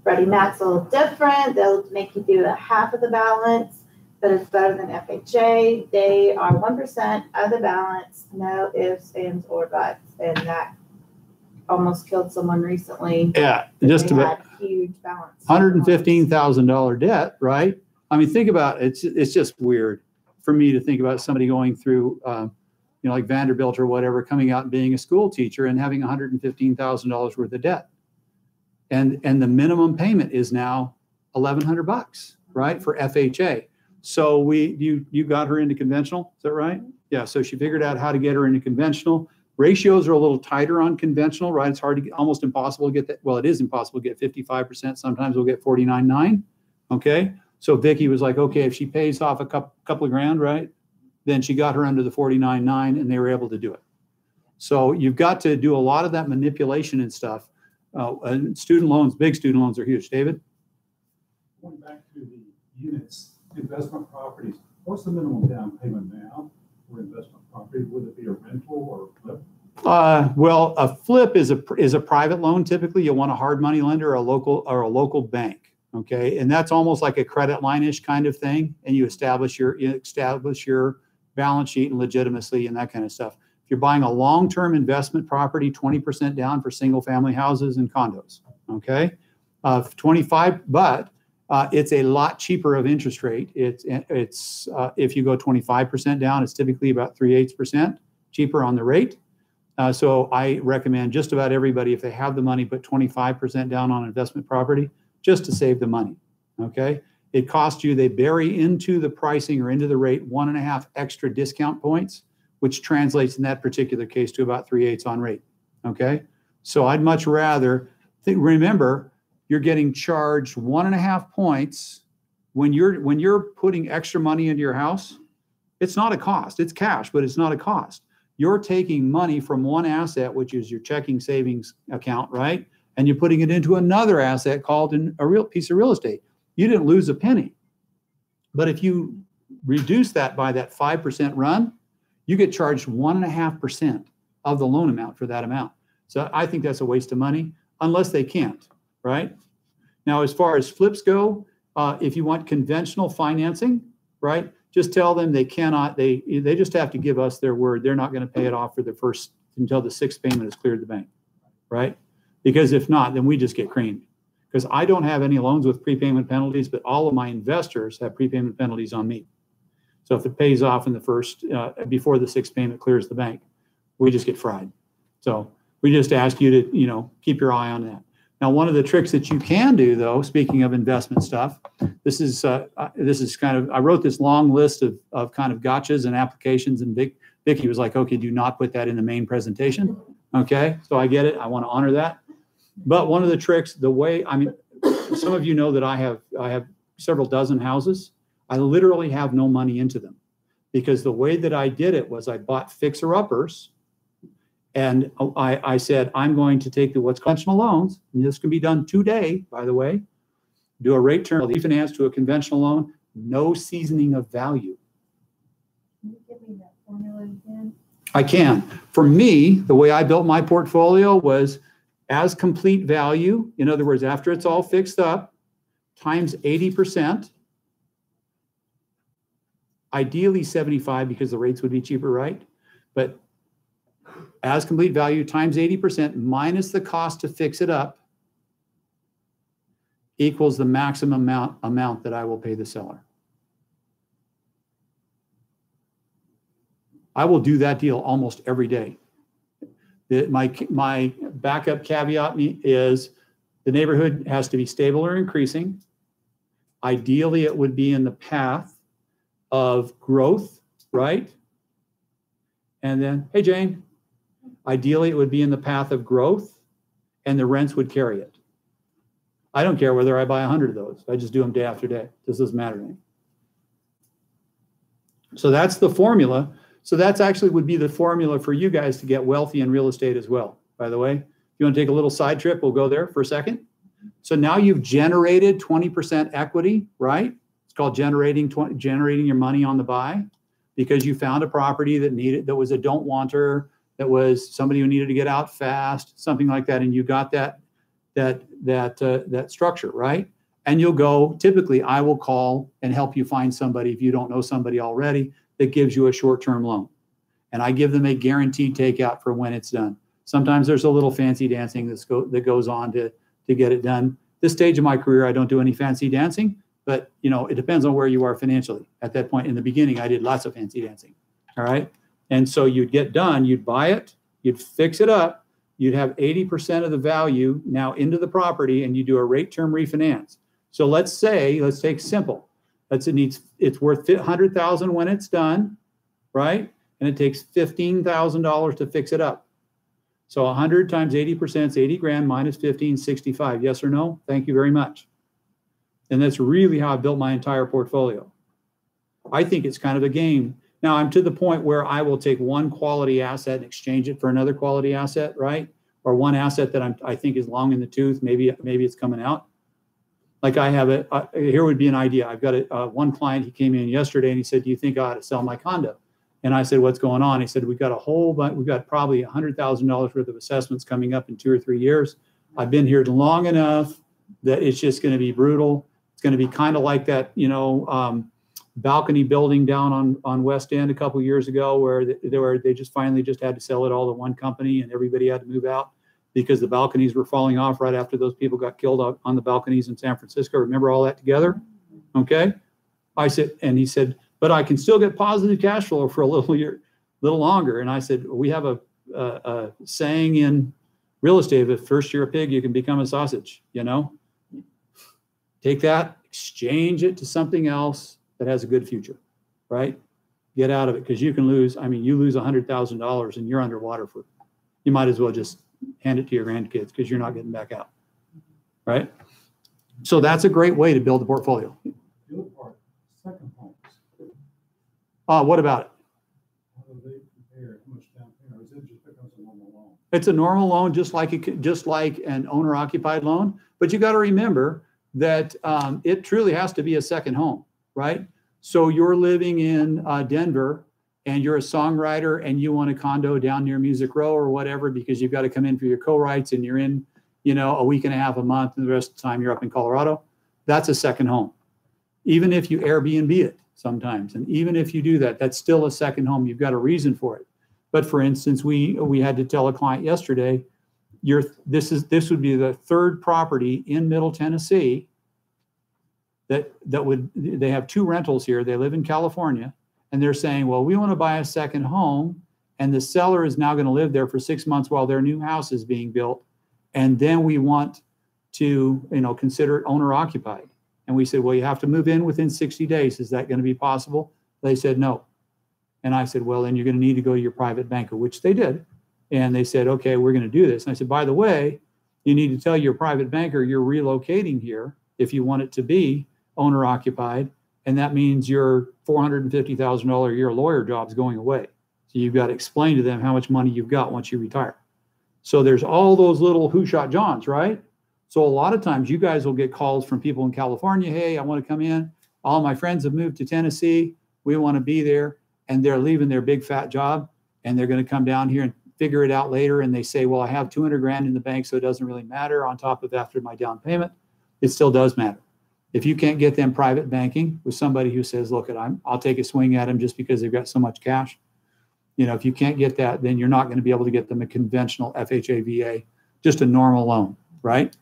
Freddie Mac's a little different. They'll make you do a half of the balance, but it's better than FHA. They are 1% of the balance, no ifs, ands, or buts, and that almost killed someone recently. Yeah, that just they about had huge balance. $115,000 debt, right? I mean, think about it. It's just weird for me to think about somebody going through, like Vanderbilt or whatever, coming out and being a school teacher and having $115,000 worth of debt. And the minimum payment is now $1,100, right, for FHA. So you got her into conventional, is that right? Yeah, so she figured out how to get her into conventional. Ratios are a little tighter on conventional, right? It's hard to get, almost impossible to get that. Well, it is impossible to get 55%. Sometimes we'll get 49.9. Okay. So Vicky was like, okay, if she pays off a couple of grand, right? Then she got her under the 49.9 and they were able to do it. So you've got to do a lot of that manipulation and stuff. Student loans, big student loans are huge. David? Going back to the units, investment properties, what's the minimum down payment now for investment property? Would it be a rental or a flip? Well, a flip is a private loan. Typically, you want a hard money lender or a local bank. Okay, and that's almost like a credit line-ish kind of thing. And you establish your balance sheet and legitimacy and that kind of stuff. If you're buying a long-term investment property, 20% down for single-family houses and condos. Okay, 25, but it's a lot cheaper of interest rate. It's if you go 25% down, it's typically about 3/8% cheaper on the rate. So I recommend just about everybody, if they have the money, put 25% down on investment property just to save the money. Okay, it costs you, they bury into the pricing or into the rate 1.5 extra discount points, which translates in that particular case to about 3/8 on rate. Okay, so I'd much rather remember, you're getting charged 1.5 points when you're putting extra money into your house. It's not a cost. It's cash, but it's not a cost. You're taking money from one asset, which is your checking savings account, right? And you're putting it into another asset called a real piece of real estate. You didn't lose a penny. But if you reduce that by that 5% run, you get charged 1.5% of the loan amount for that amount. So I think that's a waste of money, unless they can't, right? Now, as far as flips go, if you want conventional financing, right, just tell them they cannot, they just have to give us their word. They're not going to pay it off for the first, until the 6th payment has cleared the bank, right? Because if not, then we just get creamed. Because I don't have any loans with prepayment penalties, but all of my investors have prepayment penalties on me. So if it pays off in the first, before the 6th payment clears the bank, we just get fried. So we just ask you to, keep your eye on that. Now, one of the tricks that you can do, though, speaking of investment stuff, this is kind of, I wrote this long list of kind of gotchas and applications, and Vicky was like, okay, do not put that in the main presentation. Okay, so I get it. I want to honor that. But one of the tricks, some of you know that I have several dozen houses. I literally have no money into them, because the way that I did it was I bought fixer-uppers. And I said, I'm going to take what's conventional loans, and this can be done today, by the way, do a rate term refinance to a conventional loan, no seasoning of value. Can you give me that formula again? I can. For me, the way I built my portfolio was as complete value. In other words, after it's all fixed up, times 80%, ideally 75, because the rates would be cheaper, right? But as complete value times 80% minus the cost to fix it up equals the maximum amount that I will pay the seller. I will do that deal almost every day. My backup caveat is the neighborhood has to be stable or increasing. Ideally, it would be in the path of growth, right? And then, hey, Jane. Ideally, it would be in the path of growth, and the rents would carry it. I don't care whether I buy 100 of those. I just do them day after day. This doesn't matter to me. So that's the formula. So that's actually would be the formula for you guys to get wealthy in real estate as well. By the way, if you want to take a little side trip, we'll go there for a second. So now you've generated 20% equity, right? It's called generating your money on the buy, because you found a property that was a don't wanter, that was somebody who needed to get out fast, something like that, and you got that structure, right? And you'll go, typically I will call and help you find somebody, if you don't know somebody already, that gives you a short-term loan. And I give them a guaranteed takeout for when it's done. Sometimes there's a little fancy dancing that goes on to get it done. This stage of my career, I don't do any fancy dancing, but you know, it depends on where you are financially. At that point in the beginning, I did lots of fancy dancing. All right. And so you'd get done, you'd buy it, you'd fix it up, you'd have 80% of the value now into the property, and you do a rate term refinance. So let's take simple. It's worth $100,000 when it's done, right? And it takes $15,000 to fix it up. So 100 times 80% is 80 grand minus 15, 65. Yes or no? Thank you very much. And that's really how I built my entire portfolio. I think it's kind of a game. Now I'm to the point where I will take one quality asset and exchange it for another quality asset, right? Or one asset that I think is long in the tooth. Maybe it's coming out. Like I have here would be an idea. I've got one client, he came in yesterday and he said, do you think I ought to sell my condo? And I said, what's going on? He said, we've got probably $100,000 worth of assessments coming up in 2 or 3 years. I've been here long enough that it's just going to be brutal. It's going to be kind of like that, you know, balcony building down on West End a couple of years ago where they just finally just had to sell it all to one company and everybody had to move out because the balconies were falling off right after those people got killed on the balconies in San Francisco. Remember all that together? Okay. He said, but I can still get positive cash flow for a little longer. And I said, we have a saying in real estate, if first you're a pig, you can become a sausage, you know? Take that, exchange it to something else that has a good future, right? Get out of it, because you can lose, you lose $100,000 and you're underwater you might as well just hand it to your grandkids because you're not getting back out, right? So that's a great way to build a portfolio. The other part, second homes. What about it? How do they compare? How much down payment? Or is it just becomes a normal loan? It's a normal loan, just like an owner-occupied loan. But you got to remember that it truly has to be a second home, right? So you're living in Denver, and you're a songwriter, and you want a condo down near Music Row or whatever because you've got to come in for your co-writes, and you're in, you know, a week and a half, a month, and the rest of the time you're up in Colorado. That's a second home, even if you Airbnb it sometimes. And even if you do that, that's still a second home. You've got a reason for it. But for instance, we had to tell a client yesterday, this would be the third property in Middle Tennessee they have 2 rentals here. They live in California, and they're saying, well, we want to buy a second home, and the seller is now going to live there for 6 months while their new house is being built. And then we want to, you know, consider it owner occupied. And we said, well, you have to move in within 60 days. Is that going to be possible? They said, no. And I said, well, then you're going to need to go to your private banker, which they did. And they said, okay, we're going to do this. And I said, by the way, you need to tell your private banker you're relocating here if you want it to be owner occupied. And that means your $450,000 a year lawyer job is going away. So you've got to explain to them how much money you've got once you retire. So there's all those little who shot Johns, right? So a lot of times you guys will get calls from people in California. Hey, I want to come in. All my friends have moved to Tennessee. We want to be there. And they're leaving their big fat job, and they're going to come down here and figure it out later. And they say, well, I have 200 grand in the bank, so it doesn't really matter on top of after my down payment. It still does matter. If you can't get them private banking with somebody who says, look, I'll take a swing at them just because they've got so much cash. You know, if you can't get that, then you're not going to be able to get them a conventional FHA, VA, just a normal loan, right?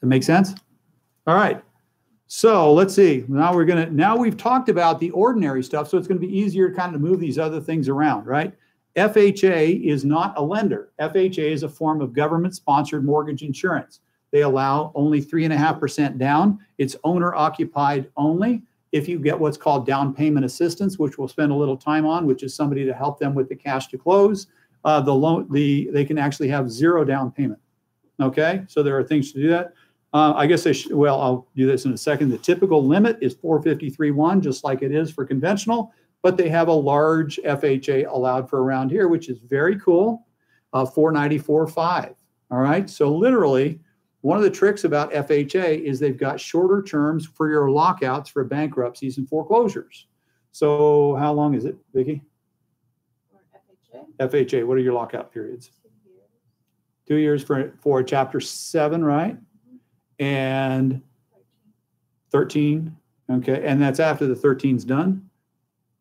That make sense? All right. So let's see. Now we've talked about the ordinary stuff, so it's going to be easier to kind of move these other things around, right? FHA is not a lender. FHA is a form of government-sponsored mortgage insurance. They allow only 3.5% down. It's owner-occupied only. If you get what's called down payment assistance, which we'll spend a little time on, which is somebody to help them with the cash to close, they can actually have 0 down payment. Okay, so there are things to do that. I guess I'll do this in a second. The typical limit is 453.1, just like it is for conventional, but they have a large FHA allowed for around here, which is very cool, 494.5. All right, so literally, one of the tricks about FHA is they've got shorter terms for your lockouts for bankruptcies and foreclosures. So how long is it, Vicki? FHA, what are your lockout periods? 2 years for Chapter 7, right? And 13, okay, and that's after the 13's done?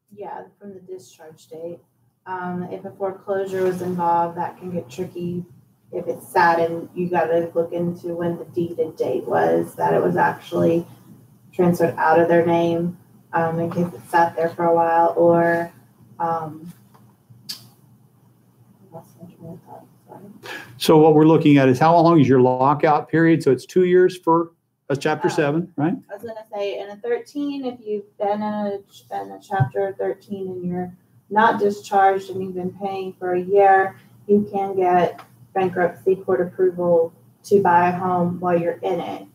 Yeah, from the discharge date. If a foreclosure was involved, that can get tricky. If it's sat and you got to look into when the deeded date was, that it was actually transferred out of their name, in case it sat there for a while, or So what we're looking at is how long is your lockout period? So it's 2 years for a Chapter 7, right? I was going to say in a 13, if you've been in a Chapter 13 and you're not discharged and you've been paying for a year, you can get bankruptcy court approval to buy a home while you're in it.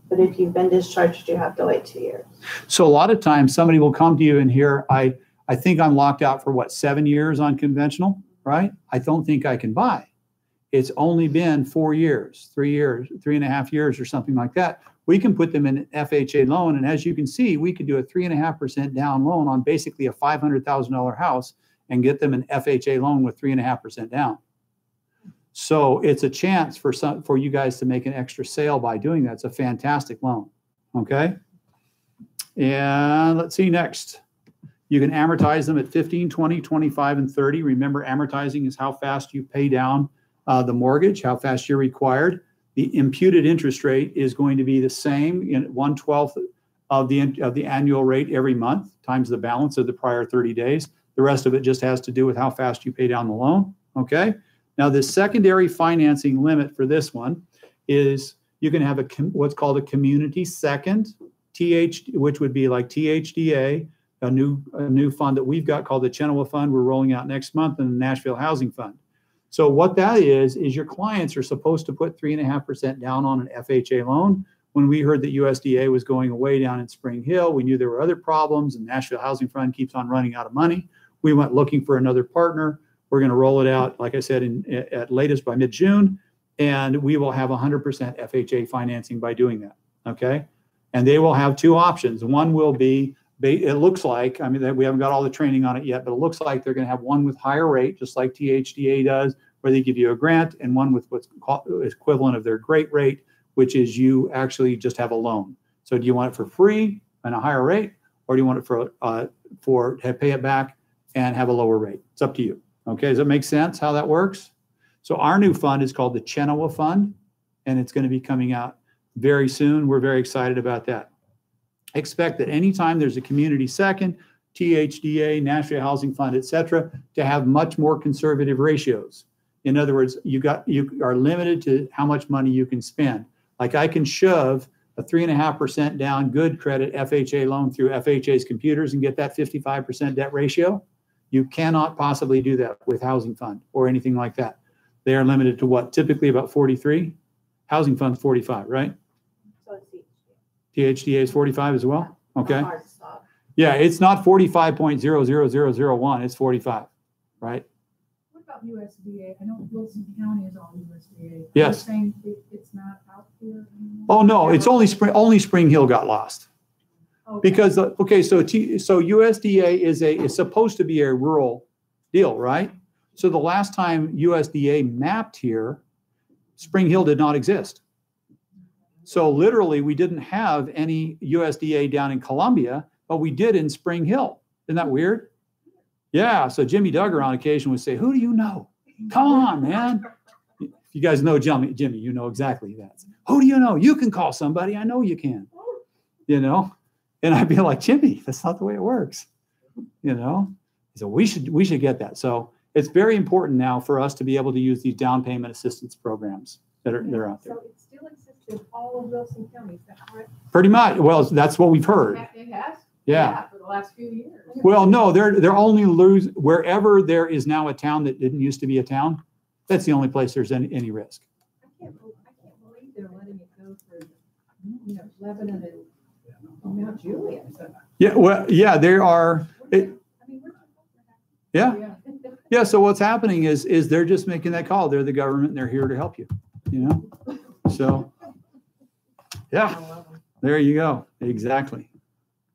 But if you've been discharged, you have to wait 2 years. So a lot of times somebody will come to you and hear, I think I'm locked out for what, 7 years on conventional, right? I don't think I can buy. It's only been 4 years, 3 years, 3.5 years or something like that. We can put them in an FHA loan. And as you can see, we could do a 3.5% down loan on basically a $500,000 house and get them an FHA loan with 3.5% down. So it's a chance for you guys to make an extra sale by doing that. It's a fantastic loan. Okay. And let's see next. You can amortize them at 15, 20, 25, and 30. Remember, amortizing is how fast you pay down the mortgage, how fast you're required. The imputed interest rate is going to be the same in 1/12 of the annual rate every month times the balance of the prior 30 days. The rest of it just has to do with how fast you pay down the loan. Okay. Now, the secondary financing limit for this one is you can have what's called a community second, which would be like THDA, a new fund that we've got called the Chenoweth Fund. We're rolling out next month, and the Nashville Housing Fund. So what that is your clients are supposed to put 3.5% down on an FHA loan. When we heard that USDA was going away down in Spring Hill, we knew there were other problems, and Nashville Housing Fund keeps on running out of money. We went looking for another partner. We're going to roll it out, like I said, at latest by mid-June, and we will have 100% FHA financing by doing that, okay? And they will have two options. One will be, it looks like, I mean, we haven't got all the training on it yet, but it looks like they're going to have one with higher rate, just like THDA does, where they give you a grant, and one with what's equivalent of their great rate, which is you actually just have a loan. So do you want it for free and a higher rate, or do you want it for pay it back and have a lower rate? It's up to you. Okay, does that make sense how that works? So our new fund is called the Chenoweth Fund, and it's going to be coming out very soon. We're very excited about that. Expect that anytime there's a community second, THDA, Nashville Housing Fund, et cetera, to have much more conservative ratios. In other words, you are limited to how much money you can spend. Like I can shove a 3.5% down good credit FHA loan through FHA's computers and get that 55% debt ratio. You cannot possibly do that with Housing Fund or anything like that. They are limited to what? Typically about 43. Housing Fund's 45, right? So THDA is 45 as well? Okay. hard to stop. Yeah, it's not 45.00001. It's 45, right? What about USDA? I know Wilson County is all USDA. Yes. You're saying it's not out here anymore? Oh, no, it's only Spring Hill got lost. Okay. Because, okay, so USDA is supposed to be a rural deal, right? So the last time USDA mapped here, Spring Hill did not exist. So literally, we didn't have any USDA down in Columbia, but we did in Spring Hill. Isn't that weird? Yeah, so Jimmy Duggar on occasion would say, who do you know? Come on, man. If you guys know Jimmy, you know exactly that. Who do you know? You can call somebody. I know you can. You know? And I'd be like, Jimmy, that's not the way it works. You know? So we should get that. So it's very important now for us to be able to use these down payment assistance programs that are out there. So it still exists in all of Wilson County, is that correct? Pretty much. Well, that's what we've heard. It has? Yeah. For the last few years. Well, no, they're only wherever there is now a town that didn't used to be a town. That's the only place there's any risk. I can't believe they're letting it go for, Lebanon and Mount Juliet. Yeah, well, yeah, there are. Yeah. Yeah. So what's happening is they're just making that call. They're the government and they're here to help you, So, yeah, there you go. Exactly.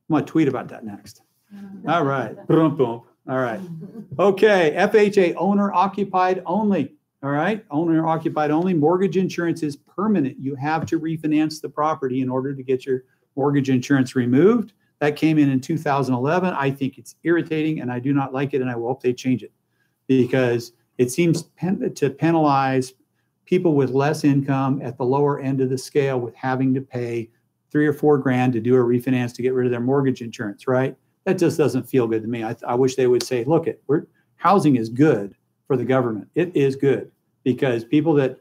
I'm going to tweet about that next. All right. Boom, boom. All right. Okay. FHA, owner occupied only. All right. Owner occupied only. Mortgage insurance is permanent. You have to refinance the property in order to get your mortgage insurance removed. That came in 2011. I think it's irritating and I do not like it, and I hope they change it. because it seems to penalize people with less income at the lower end of the scale with having to pay $3 or $4 grand to do a refinance to get rid of their mortgage insurance, right? That just doesn't feel good to me. I wish they would say, look, housing is good for the government. It is good because people that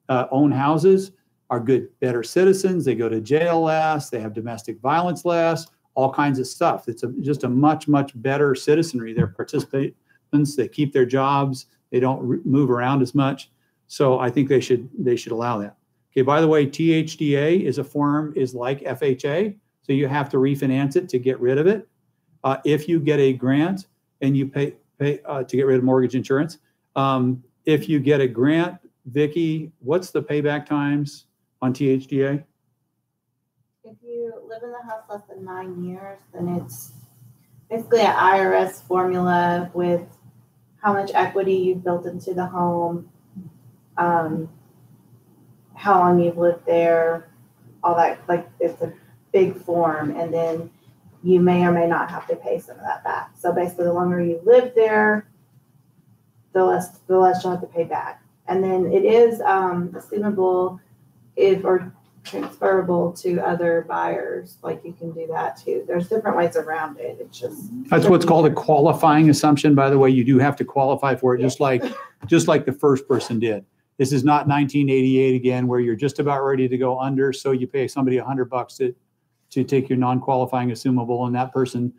own houses are good, better citizens. They go to jail less. They have domestic violence less, all kinds of stuff. It's just a much, much better citizenry. They're participants. They keep their jobs. They don't move around as much. So I think they should allow that. Okay, by the way, THDA is like FHA. So you have to refinance it to get rid of it. If you get a grant and you pay to get rid of mortgage insurance, if you get a grant, Vicki, what's the payback times on THDA? If you live in the house less than 9 years, then it's basically an IRS formula with how much equity you've built into the home, how long you've lived there, all that. Like, it's a big form, and then you may or may not have to pay some of that back. So basically, the longer you live there, the less you'll have to pay back. And then it is assumable or transferable to other buyers. Like, you can do that too. There's different ways around it. It's just That's what's called a qualifying assumption. By the way, you do have to qualify for it, just like the first person did. This is not 1988 again, where you're just about ready to go under, so you pay somebody $100 to take your non-qualifying assumable, and that person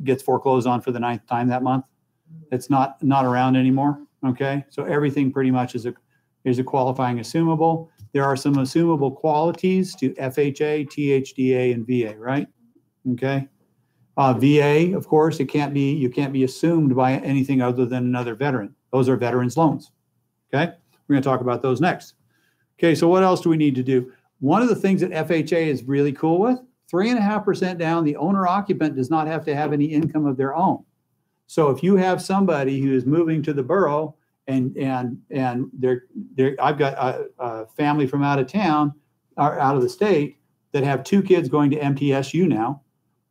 gets foreclosed on for the 9th time that month. It's not around anymore. Okay, so everything pretty much is a qualifying assumable. There are some assumable qualities to FHA, THDA, and VA, right? Okay. VA, of course, you can't be assumed by anything other than another veteran. Those are veterans loans. Okay, we're going to talk about those next. Okay, so what else do we need to do? One of the things that FHA is really cool with, 3.5% down, the owner occupant does not have to have any income of their own. So if you have somebody who is moving to the borough and I've got a family from out of town or out of the state that have 2 kids going to MTSU now,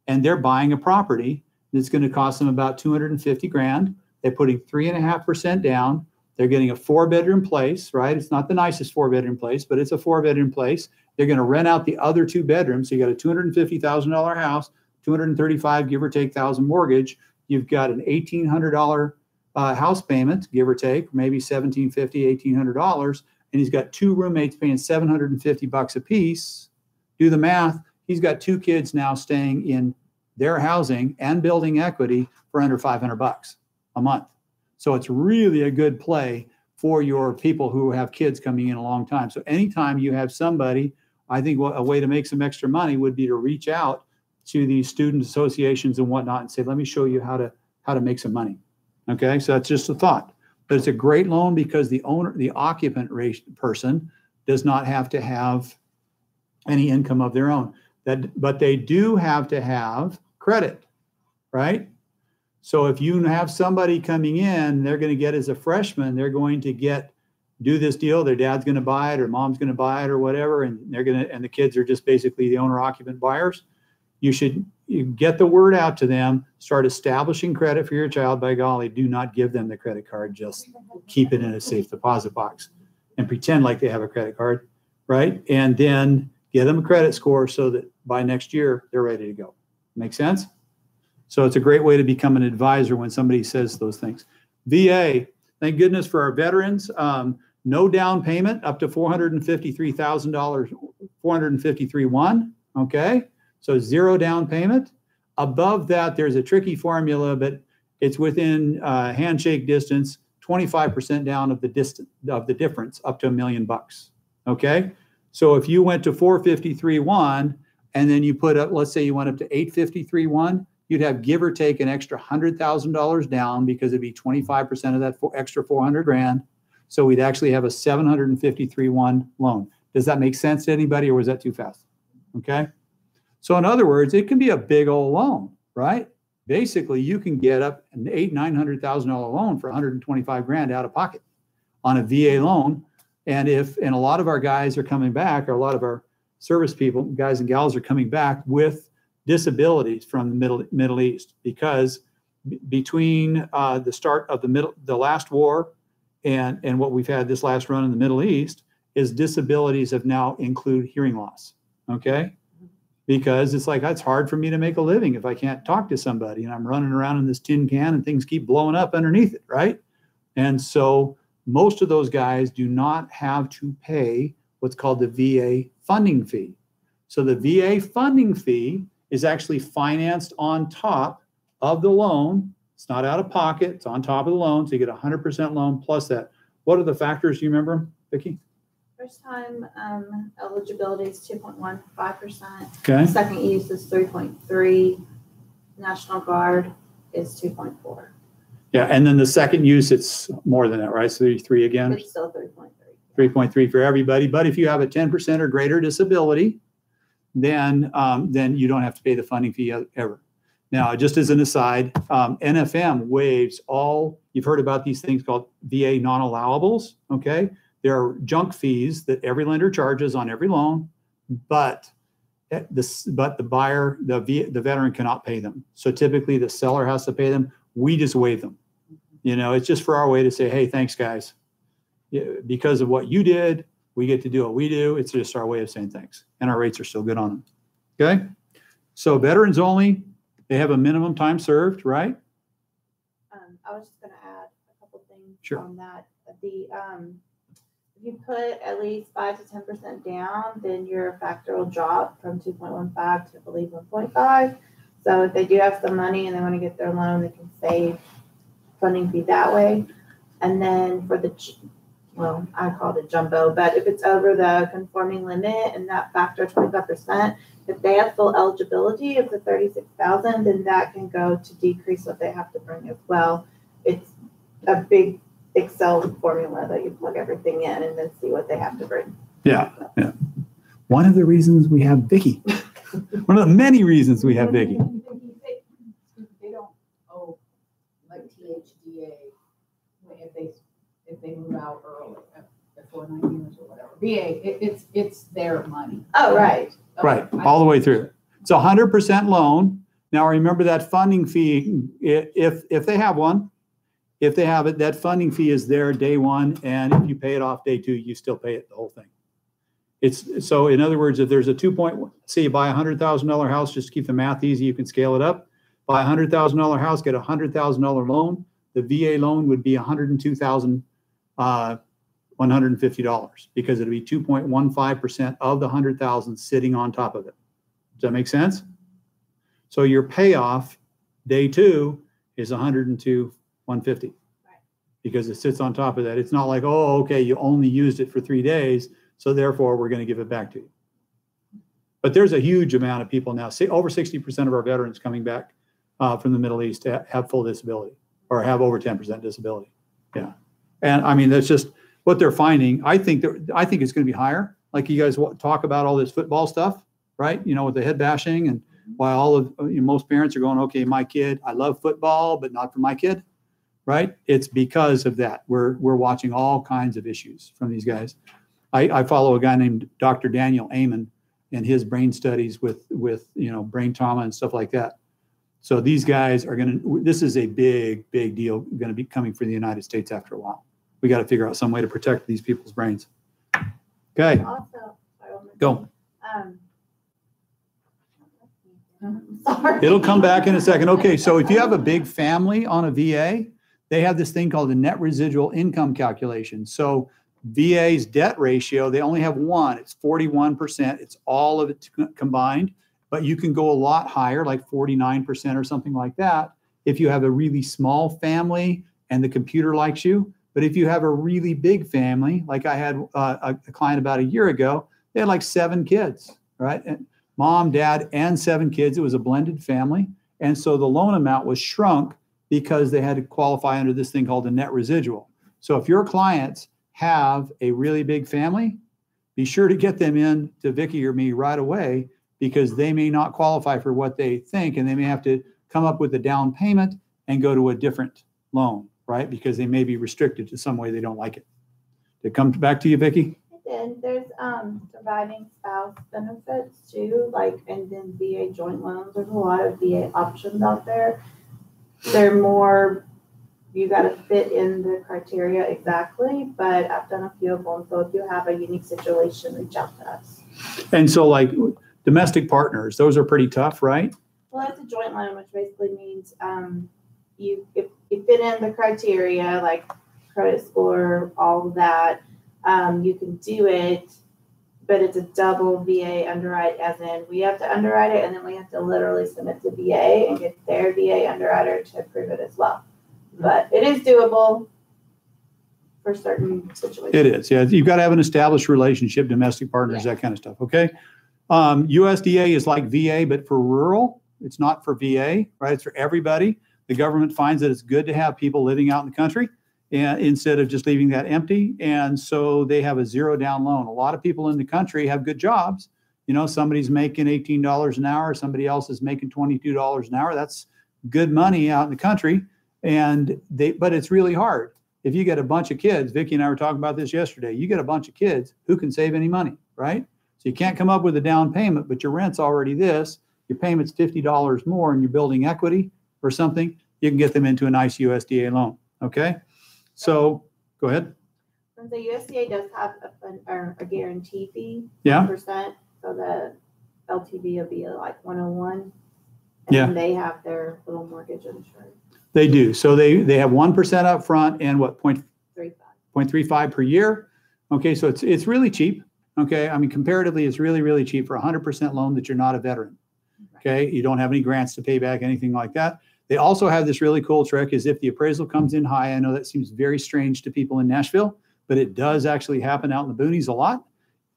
and they're buying a property that's going to cost them about 250 grand. They're putting 3.5% down. They're getting a 4-bedroom place, right? It's not the nicest 4-bedroom place, but it's a 4-bedroom place. They're going to rent out the other 2 bedrooms. So you got a $250,000 house, 235 give or take thousand mortgage. You've got an $1,800 house payment, give or take, maybe $1,750, $1,800, and he's got 2 roommates paying $750 a piece. Do the math. He's got 2 kids now staying in their housing and building equity for under $500 a month. So it's really a good play for your people who have kids coming in a long time. So anytime you have somebody, I think a way to make some extra money would be to reach out to these student associations and whatnot and say, let me show you how to make some money. Okay, so that's just a thought. But it's a great loan because the occupant person does not have to have any income of their own. But they do have to have credit, right? So if you have somebody coming in, they're going to get as a freshman, they're going to do this deal. Their dad's going to buy it or mom's going to buy it or whatever, and the kids are just basically the owner occupant buyers. You get the word out to them, start establishing credit for your child. By golly, do not give them the credit card. Just keep it in a safe deposit box and pretend like they have a credit card, right? And then get them a credit score so that by next year, they're ready to go. Make sense? So it's a great way to become an advisor when somebody says those things. VA, thank goodness for our veterans. No down payment up to $453,000, $453,100, okay? So 0 down payment. Above that, there's a tricky formula, but it's within handshake distance, 25% down of the difference up to $1 million, okay? So if you went to 453.1 and then you put up, let's say you went up to 853.1, you'd have give or take an extra $100,000 down because it'd be 25% of that extra 400 grand. So we'd actually have a 753.1 loan. Does that make sense to anybody, or was that too fast? Okay. So in other words, it can be a big old loan, right? Basically, you can get up an $900,000 loan for 125 grand out of pocket on a VA loan. And a lot of our guys are coming back, or a lot of our service people, guys and gals, are coming back with disabilities from the Middle East because between the start of the last war and what we've had this last run in the Middle East is disabilities have now include hearing loss. Okay. Because it's like, it's hard for me to make a living if I can't talk to somebody and I'm running around in this tin can and things keep blowing up underneath it. Right. And so most of those guys do not have to pay what's called the VA funding fee. So the VA funding fee is actually financed on top of the loan. It's not out of pocket. It's on top of the loan. So you get 100% loan plus that. What are the factors? Do you remember, Vicki? First time eligibility is 2.15%. Okay. Second use is 3.3. National Guard is 2.4. Yeah, and then the second use, it's more than that, right? So 3 again. It's still 3.3. 3.3 for everybody. But if you have a 10% or greater disability, then you don't have to pay the funding fee ever. Now, just as an aside, NFM waives all, you've heard about these things called VA non-allowables, okay? There are junk fees that every lender charges on every loan, but the buyer, the veteran cannot pay them. So typically the seller has to pay them. We just waive them. You know, it's just for our way to say, hey, thanks guys. Because of what you did, we get to do what we do. It's just our way of saying thanks. And our rates are still good on them. Okay. So veterans only, they have a minimum time served, right? I was just going to add a couple things Sure. on that. If you put at least 5 to 10% down, then your factor will drop from 2.15 to, I believe, 1.5. So if they do have some money and they want to get their loan, they can save funding fee that way. And then for the, well, I call it jumbo, but if it's over the conforming limit and that factor 25%, if they have full eligibility of the $36,000, then that can go to decrease what they have to bring as well. It's a big Excel formula that you plug everything in and then see what they have to bring. Yeah. Yeah. One of the reasons we have Vicki. One of the many reasons we have Vicki. They don't owe like THDA if they move out early before 9 years or whatever. VA, it's their money. Oh, right. Right. All the way through. It's 100% loan. Now remember that funding fee, if they have one, if they have it, that funding fee is there day one. And if you pay it off day 2, you still pay it the whole thing. It's so in other words, if there's a say you buy a $100,000 house, just to keep the math easy, you can scale it up. Buy a $100,000 house, get a $100,000 loan. The VA loan would be $102,150 because it'd be 2.15% of the 100,000 sitting on top of it. Does that make sense? So your payoff day 2 is 102,150 because it sits on top of that. It's not like, oh, okay, you only used it for 3 days, so therefore we're going to give it back to you. But there's a huge amount of people now, say over 60% of our veterans coming back from the Middle East have full disability or have over 10% disability. Yeah. And I mean, that's just what they're finding. I think it's going to be higher. Like you guys talk about all this football stuff, right? You know, with the head bashing and while most parents are going, okay, my kid, I love football, but not for my kid, right? It's because of that. We're watching all kinds of issues from these guys. I follow a guy named Dr. Daniel Amen and his brain studies with brain trauma and stuff like that. So these guys are this is a big deal going to be coming for the United States after a while. We got to figure out some way to protect these people's brains. Okay. Also, Go. Sorry. It'll come back in a second. Okay, so if you have a big family on a VA, they have this thing called the net residual income calculation. So VA's debt ratio, they only have one. It's 41%. It's all of it combined, but you can go a lot higher, like 49% or something like that, if you have a really small family and the computer likes you. But if you have a really big family, like I had a client about a year ago, they had like 7 kids, right? And mom, dad, and 7 kids. It was a blended family. And so the loan amount was shrunk because they had to qualify under this thing called the net residual. So if your clients have a really big family, be sure to get them in to Vicki or me right away because they may not qualify for what they think and they may have to come up with a down payment and go to a different loan, right? Because they may be restricted to some way they don't like it. Did it come back to you, Vicki? And there's surviving spouse benefits too, and then VA joint loans. There's a lot of VA options out there. they're more, you got to fit in the criteria exactly, but I've done a few of them. So if you have a unique situation, reach out to us. And so like domestic partners, those are pretty tough, right? Well, that's a joint loan, which basically means if you fit in the criteria, like credit score, all of that, you can do it, but it's a double VA underwrite, as in we have to underwrite it, and then we have to literally submit to VA and get their VA underwriter to approve it as well. But it is doable for certain situations. It is, yeah. You've got to have an established relationship, domestic partners, that kind of stuff, okay? USDA is like VA, but for rural. It's not for VA, right? It's for everybody. The government finds that it's good to have people living out in the country and instead of just leaving that empty. And so they have a zero down loan. A lot of people in the country have good jobs. You know, somebody's making $18 an hour. Somebody else is making $22 an hour. That's good money out in the country. But it's really hard. If you get a bunch of kids, Vicki and I were talking about this yesterday, you get a bunch of kids, who can save any money, right? So you can't come up with a down payment, but your rent's already this, your payment's $50 more, and you're building equity or something, you can get them into a nice USDA loan, okay? So go ahead. And the USDA does have a guarantee fee, Yeah. 1%, so the LTV will be like 101. And Yeah. then they have their little mortgage insurance. They do. So they have 1% up front and what, 35. 0.35 per year. Okay, so it's really cheap. Okay, I mean, comparatively, it's really, really cheap for a 100% loan that you're not a veteran. Okay, you don't have any grants to pay back, anything like that. They also have this really cool trick is if the appraisal comes in high, I know that seems very strange to people in Nashville, but it does actually happen out in the boonies a lot,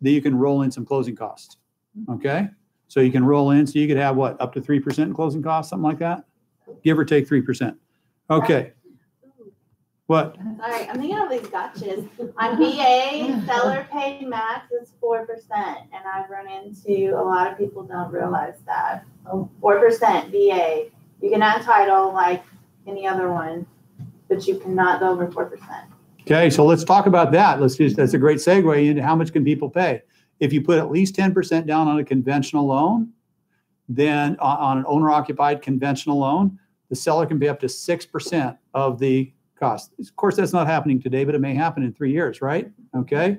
that you can roll in some closing costs. Okay, so you can roll in, so you could have what, up to 3% in closing costs, something like that? Give or take 3%. Okay. What? Sorry, I'm thinking of these gotchas. On VA, seller paid max is 4%, and I've run into a lot of people don't realize that. 4% VA. You can add title like any other one, but you cannot go over 4%. Okay, so let's talk about that. That's a great segue into how much can people pay. If you put at least 10% down on a conventional loan, then on an owner-occupied conventional loan, the seller can pay up to 6% of the cost. Of course, that's not happening today, but it may happen in 3 years, right? Okay.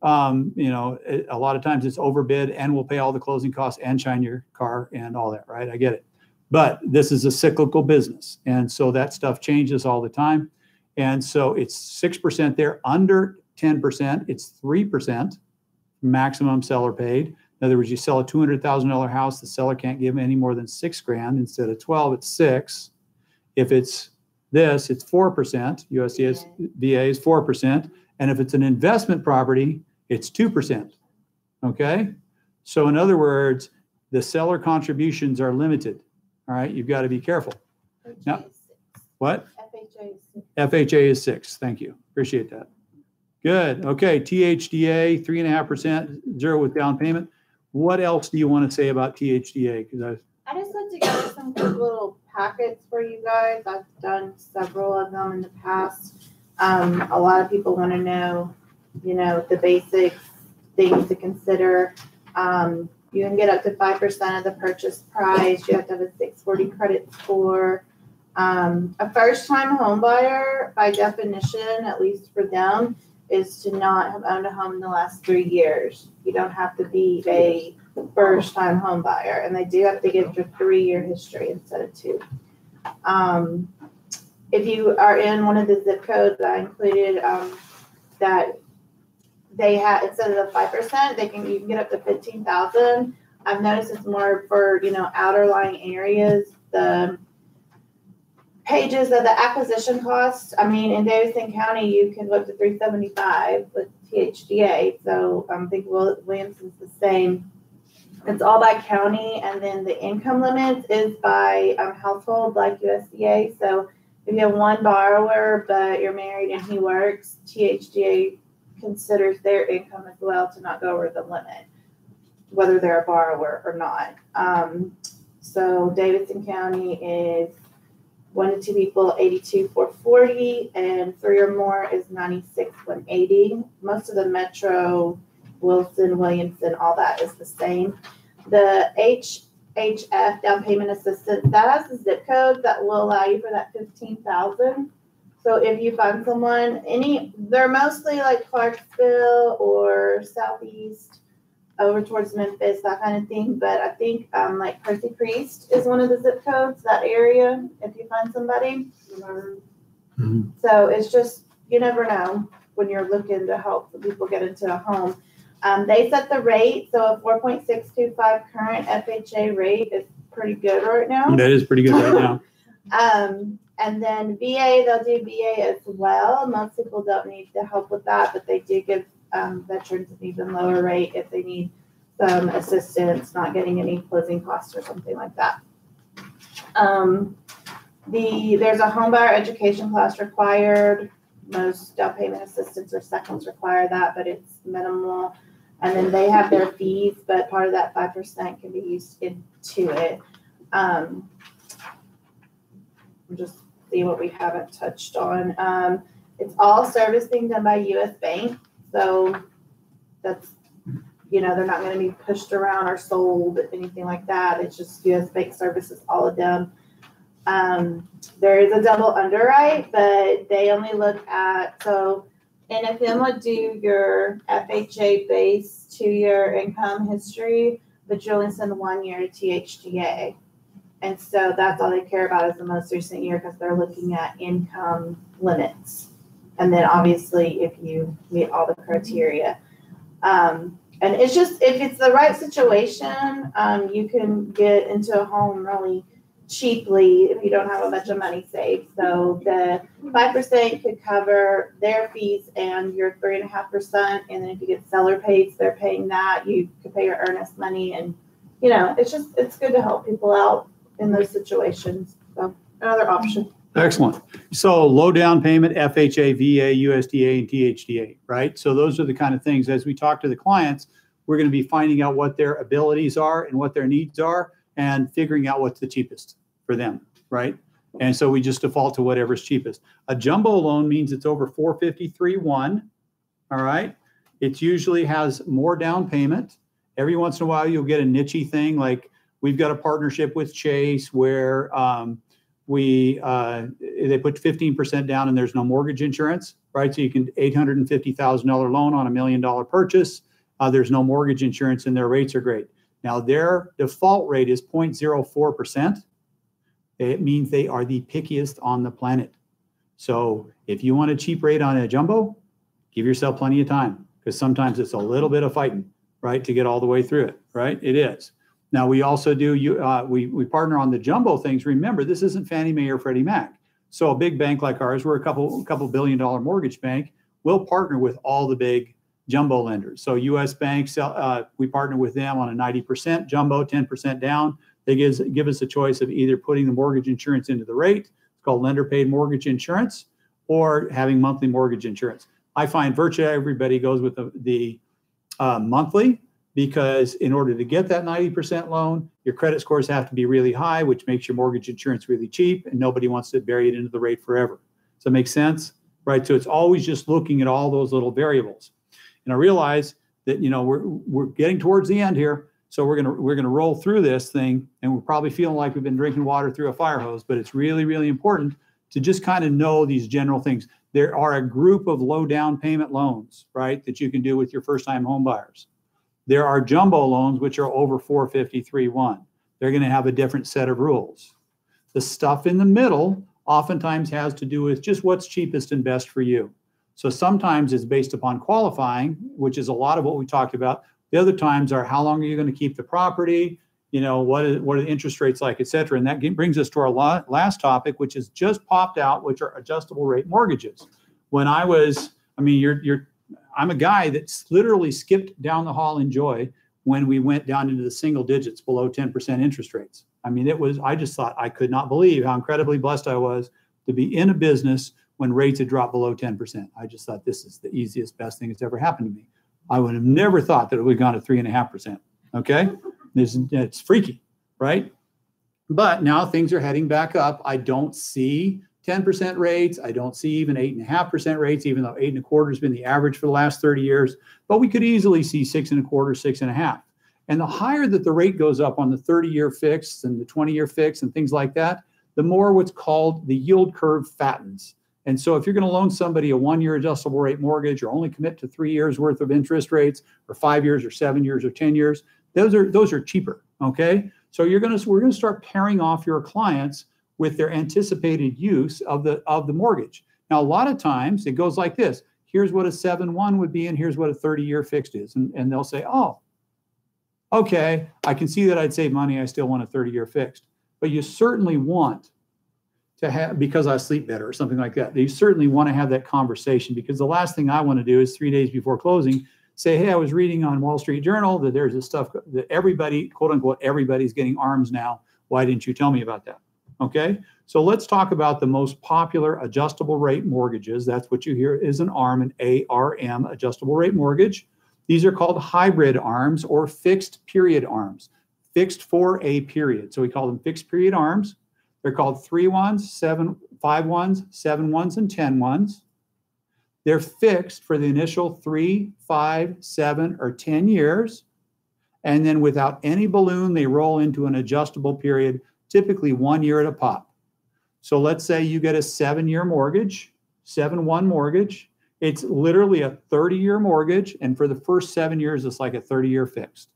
You know, a lot of times it's overbid and we'll pay all the closing costs and shine your car and all that, right? I get it. But this is a cyclical business. And so that stuff changes all the time. And so it's 6% there. Under 10%, it's 3% maximum seller paid. In other words, you sell a $200,000 house, the seller can't give any more than $6,000. Instead of 12, it's 6. If it's this, it's 4%. USDA VA is 4%. And if it's an investment property, it's 2%. Okay? So in other words, the seller contributions are limited. All right, you've got to be careful. Now, what? FHA is 6. FHA is 6. Thank you. Appreciate that. Good. Okay, THDA, 3.5%, 0 with down payment. What else do you want to say about THDA? Because I just put together some quick little packets for you guys. I've done several of them in the past. A lot of people want to know, you know, the basic things to consider. You can get up to 5% of the purchase price. You have to have a 640 credit score. A first-time home buyer, by definition, at least for them, is to not have owned a home in the last 3 years. You don't have to be a first-time home buyer, and they do have to give your 3-year history instead of 2. If you are in one of the zip codes that I included, that they have, instead of the 5%, you can get up to 15,000. I've noticed it's more for, you know, outer lying areas. The pages of the acquisition cost, I mean, in Davidson County, you can look to 375 with THDA. So I think Williamson's the same. It's all by county, and then the income limit is by household, like USDA. So if you have one borrower, but you're married and he works, THDA considers their income as well to not go over the limit, whether they're a borrower or not. So Davidson County is 1 to 2 people, 82,440, and 3 or more is 96,180. Most of the Metro, Wilson, Williamson, all that is the same. The UHF down payment assistance, that has a zip code that will allow you for that 15,000. So if you find someone, they're mostly like Clarksville or Southeast, over towards Memphis, that kind of thing. But I think like Percy Priest is one of the zip codes, that area, if you find somebody. Mhm. So it's just, you never know when you're looking to help people get into a home. They set the rate, so a 4.625 current FHA rate is pretty good right now. That is pretty good right now. And then VA, they'll do VA as well. Most people don't need the help with that, but they do give veterans an even lower rate if they need some assistance, not getting any closing costs or something like that. There's a home buyer education class required. Most down payment assistance or seconds require that, but it's minimal. And then they have their fees, but part of that 5% can be used into it. We'll just see what we haven't touched on. It's all servicing done by U.S. Bank. So that's, they're not going to be pushed around or sold, anything like that. It's just U.S. Bank services, all of them. There is a double underwrite, but they only look at, NFM would do your FHA base 2-year income history, but you only send 1 year to THTA. And so that's all they care about is the most recent year because they're looking at income limits. And then obviously if you meet all the criteria. And it's just, if it's the right situation, you can get into a home really cheaply if you don't have a bunch of money saved. So the 5% could cover their fees and your 3.5%. And then if you get seller pays, they're paying that. You could pay your earnest money. And, it's good to help people out in those situations. So another option. Excellent. So low down payment, FHA, VA, USDA, and THDA, right? So those are the kind of things, as we talk to the clients, we're going to be finding out what their abilities are and what their needs are and figuring out what's the cheapest for them, right? And so we just default to whatever's cheapest. A jumbo loan means it's over 453.1, all right? It usually has more down payment. Every once in a while, you'll get a niche-y thing. Like we've got a partnership with Chase where they put 15% down and there's no mortgage insurance, right? So you can $850,000 loan on $1 million purchase. There's no mortgage insurance and their rates are great. Now their default rate is 0.04%. It means they are the pickiest on the planet. So if you want a cheap rate on a jumbo, give yourself plenty of time because sometimes it's a little bit of fighting, right, to get all the way through it, right? It is. Now we also do, we partner on the jumbo things. Remember, this isn't Fannie Mae or Freddie Mac. So a big bank like ours, we're a couple $1 billion mortgage bank. We'll partner with all the big jumbo lenders. So U.S. Bank, we partner with them on a 90% jumbo, 10% down. They give us a choice of either putting the mortgage insurance into the rate, it's called lender paid mortgage insurance, or having monthly mortgage insurance. I find virtually everybody goes with the monthly because in order to get that 90% loan, your credit scores have to be really high, which makes your mortgage insurance really cheap, and nobody wants to bury it into the rate forever. Does that make sense? Right? So it's always just looking at all those little variables. And I realize that, we're getting towards the end here. So we're gonna roll through this thing, and we're probably feeling like we've been drinking water through a fire hose, but it's really, really important to just kind of know these general things. There are a group of low down payment loans, right, that you can do with your first-time home buyers. There are jumbo loans, which are over 453.1. They're going to have a different set of rules. The stuff in the middle oftentimes has to do with just what's cheapest and best for you. So sometimes it's based upon qualifying, which is a lot of what we talked about. The other times are how long are you going to keep the property? What are the interest rates like, et cetera. And that brings us to our last topic, which has just popped out, which are adjustable rate mortgages. When I'm a guy that's literally skipped down the hall in joy when we went down into the single digits below 10% interest rates. I just thought I could not believe how incredibly blessed I was to be in a business when rates had dropped below 10%. I just thought this is the easiest, best thing that's ever happened to me. I would have never thought that it would have gone to 3.5%. Okay. It's freaky, right? But now things are heading back up. I don't see 10% rates. I don't see even 8.5% rates, even though 8.25 has been the average for the last 30 years. But we could easily see 6.25, 6.5. And the higher that the rate goes up on the 30-year fixed and the 20-year fixed and things like that, the more what's called the yield curve fattens. And so if you're going to loan somebody a 1-year adjustable rate mortgage, or only commit to 3 years worth of interest rates, or 5 years or 7 years or 10 years, those are cheaper. Okay. So we're going to start pairing off your clients with their anticipated use of the mortgage. Now, a lot of times it goes like this. Here's what a 7/1 would be, and here's what a 30-year fixed is. And they'll say, oh, okay, I can see that I'd save money. I still want a 30-year fixed. But you certainly want to have, because I sleep better or something like that, you certainly want to have that conversation, because the last thing I want to do is 3 days before closing say, hey, I was reading on Wall Street Journal that there's this stuff that everybody, quote unquote, everybody's getting ARMs now. Why didn't you tell me about that? Okay, so let's talk about the most popular adjustable rate mortgages. That's what you hear is an ARM, an ARM, adjustable rate mortgage. These are called hybrid ARMs or fixed period ARMs, fixed for a period. So we call them fixed period ARMs. They're called 3/1s, 5/1s, 7/1s, and 10/1s. They're fixed for the initial 3, 5, 7, or 10 years. And then without any balloon, they roll into an adjustable period, typically 1 year at a pop. So let's say you get a 7-year mortgage, 7/1 mortgage. It's literally a 30-year mortgage. And for the first 7 years, it's like a 30-year fixed.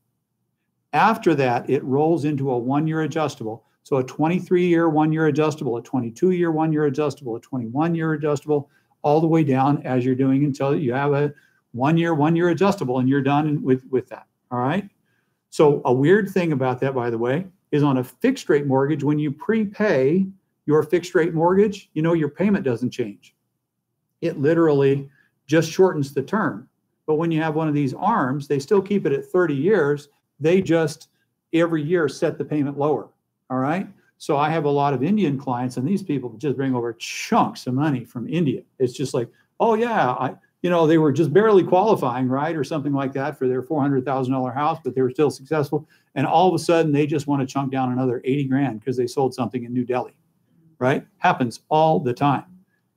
After that, it rolls into a 1-year adjustable. So a 23-year 1-year adjustable, a 22-year 1-year adjustable, a 21-year adjustable, all the way down as you're doing until you have a 1-year adjustable and you're done with that. All right. So a weird thing about that, by the way, is on a fixed rate mortgage, when you prepay your fixed rate mortgage, your payment doesn't change. It literally just shortens the term. But when you have one of these ARMs, they still keep it at 30 years. They just every year set the payment lower. All right. So I have a lot of Indian clients, and these people just bring over chunks of money from India. It's just like, oh yeah, they were just barely qualifying, right, or something like that for their $400,000 house, but they were still successful. And all of a sudden, they just want to chunk down another 80 grand because they sold something in New Delhi, right? Happens all the time.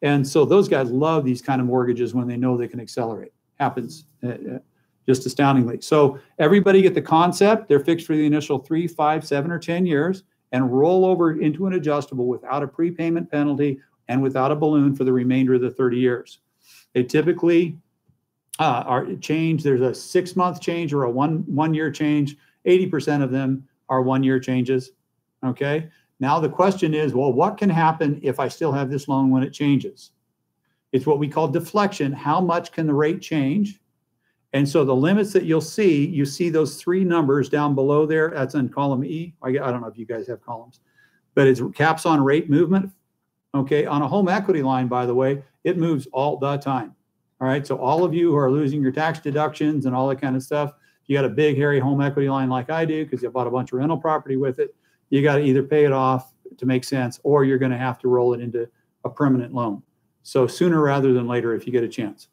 And so those guys love these kind of mortgages when they know they can accelerate. Happens just astoundingly. So everybody get the concept. They're fixed for the initial 3, 5, 7, or 10 years. And roll over into an adjustable without a prepayment penalty and without a balloon for the remainder of the 30 years. They typically are change. There's a 6-month change or a one-year change. 80% of them are 1-year changes. Okay. Now the question is, well, what can happen if I still have this loan when it changes? It's what we call deflection. How much can the rate change? And so the limits that you see those 3 numbers down below there. That's in column E. I don't know if you guys have columns, but it's caps on rate movement. Okay. On a home equity line, by the way, it moves all the time. All right. So all of you who are losing your tax deductions and all that kind of stuff, you got a big, hairy home equity line like I do because you bought a bunch of rental property with it. You got to either pay it off to make sense, or you're going to have to roll it into a permanent loan. So sooner rather than later, if you get a chance.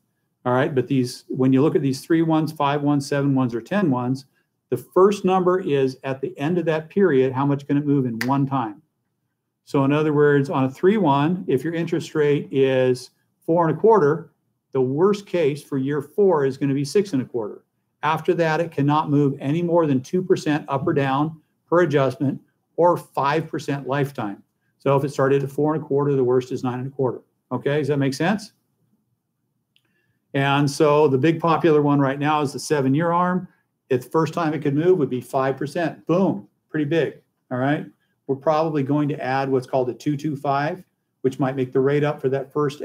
All right, but when you look at these 3/1s, 5/1s, 7/1s, or 10/1s, the first number is at the end of that period, how much can it move in one time? So in other words, on a 3/1, if your interest rate is 4.25, the worst case for year 4 is going to be 6.25. After that, it cannot move any more than 2% up or down per adjustment, or 5% lifetime. So if it started at 4.25, the worst is 9.25. Okay, does that make sense? And so the big popular one right now is the 7-year ARM. If the first time it could move would be 5%. Boom, pretty big. All right. We're probably going to add what's called a 2.25, which might make the rate up for that first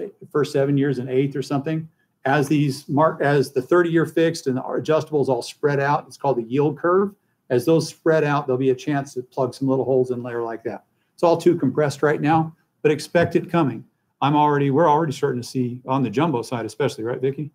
7 years an 1/8 or something. As the 30-year fixed and the adjustables all spread out, it's called the yield curve. As those spread out, there'll be a chance to plug some little holes in there like that. It's all too compressed right now, but expect it coming. We're already starting to see on the jumbo side, especially, right, Vicki?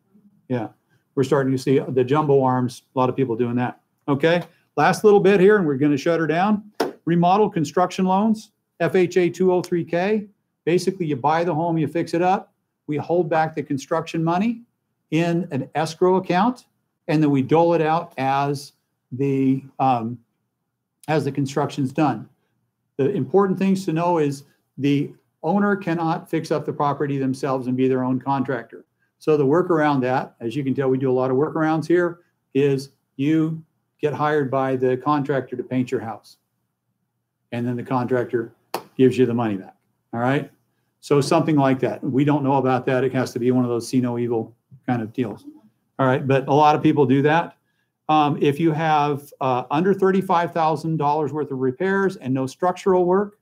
Yeah, we're starting to see the jumbo ARMs, a lot of people doing that. Okay, last little bit here, and we're going to shut her down. Remodel construction loans, FHA 203K. Basically, you buy the home, you fix it up. We hold back the construction money in an escrow account, and then we dole it out as the construction's done. The important things to know is the owner cannot fix up the property themselves and be their own contractor. So the work around that, as you can tell, we do a lot of workarounds here, is you get hired by the contractor to paint your house. And then the contractor gives you the money back. All right. So something like that. We don't know about that. It has to be one of those see no evil kind of deals. All right. But a lot of people do that. If you have under $35,000 worth of repairs and no structural work,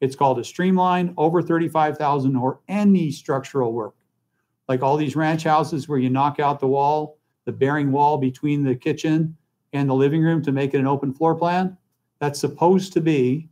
it's called a streamline. Over $35,000 or any structural work, like all these ranch houses where you knock out the wall, the bearing wall between the kitchen and the living room to make it an open floor plan. That's supposed to be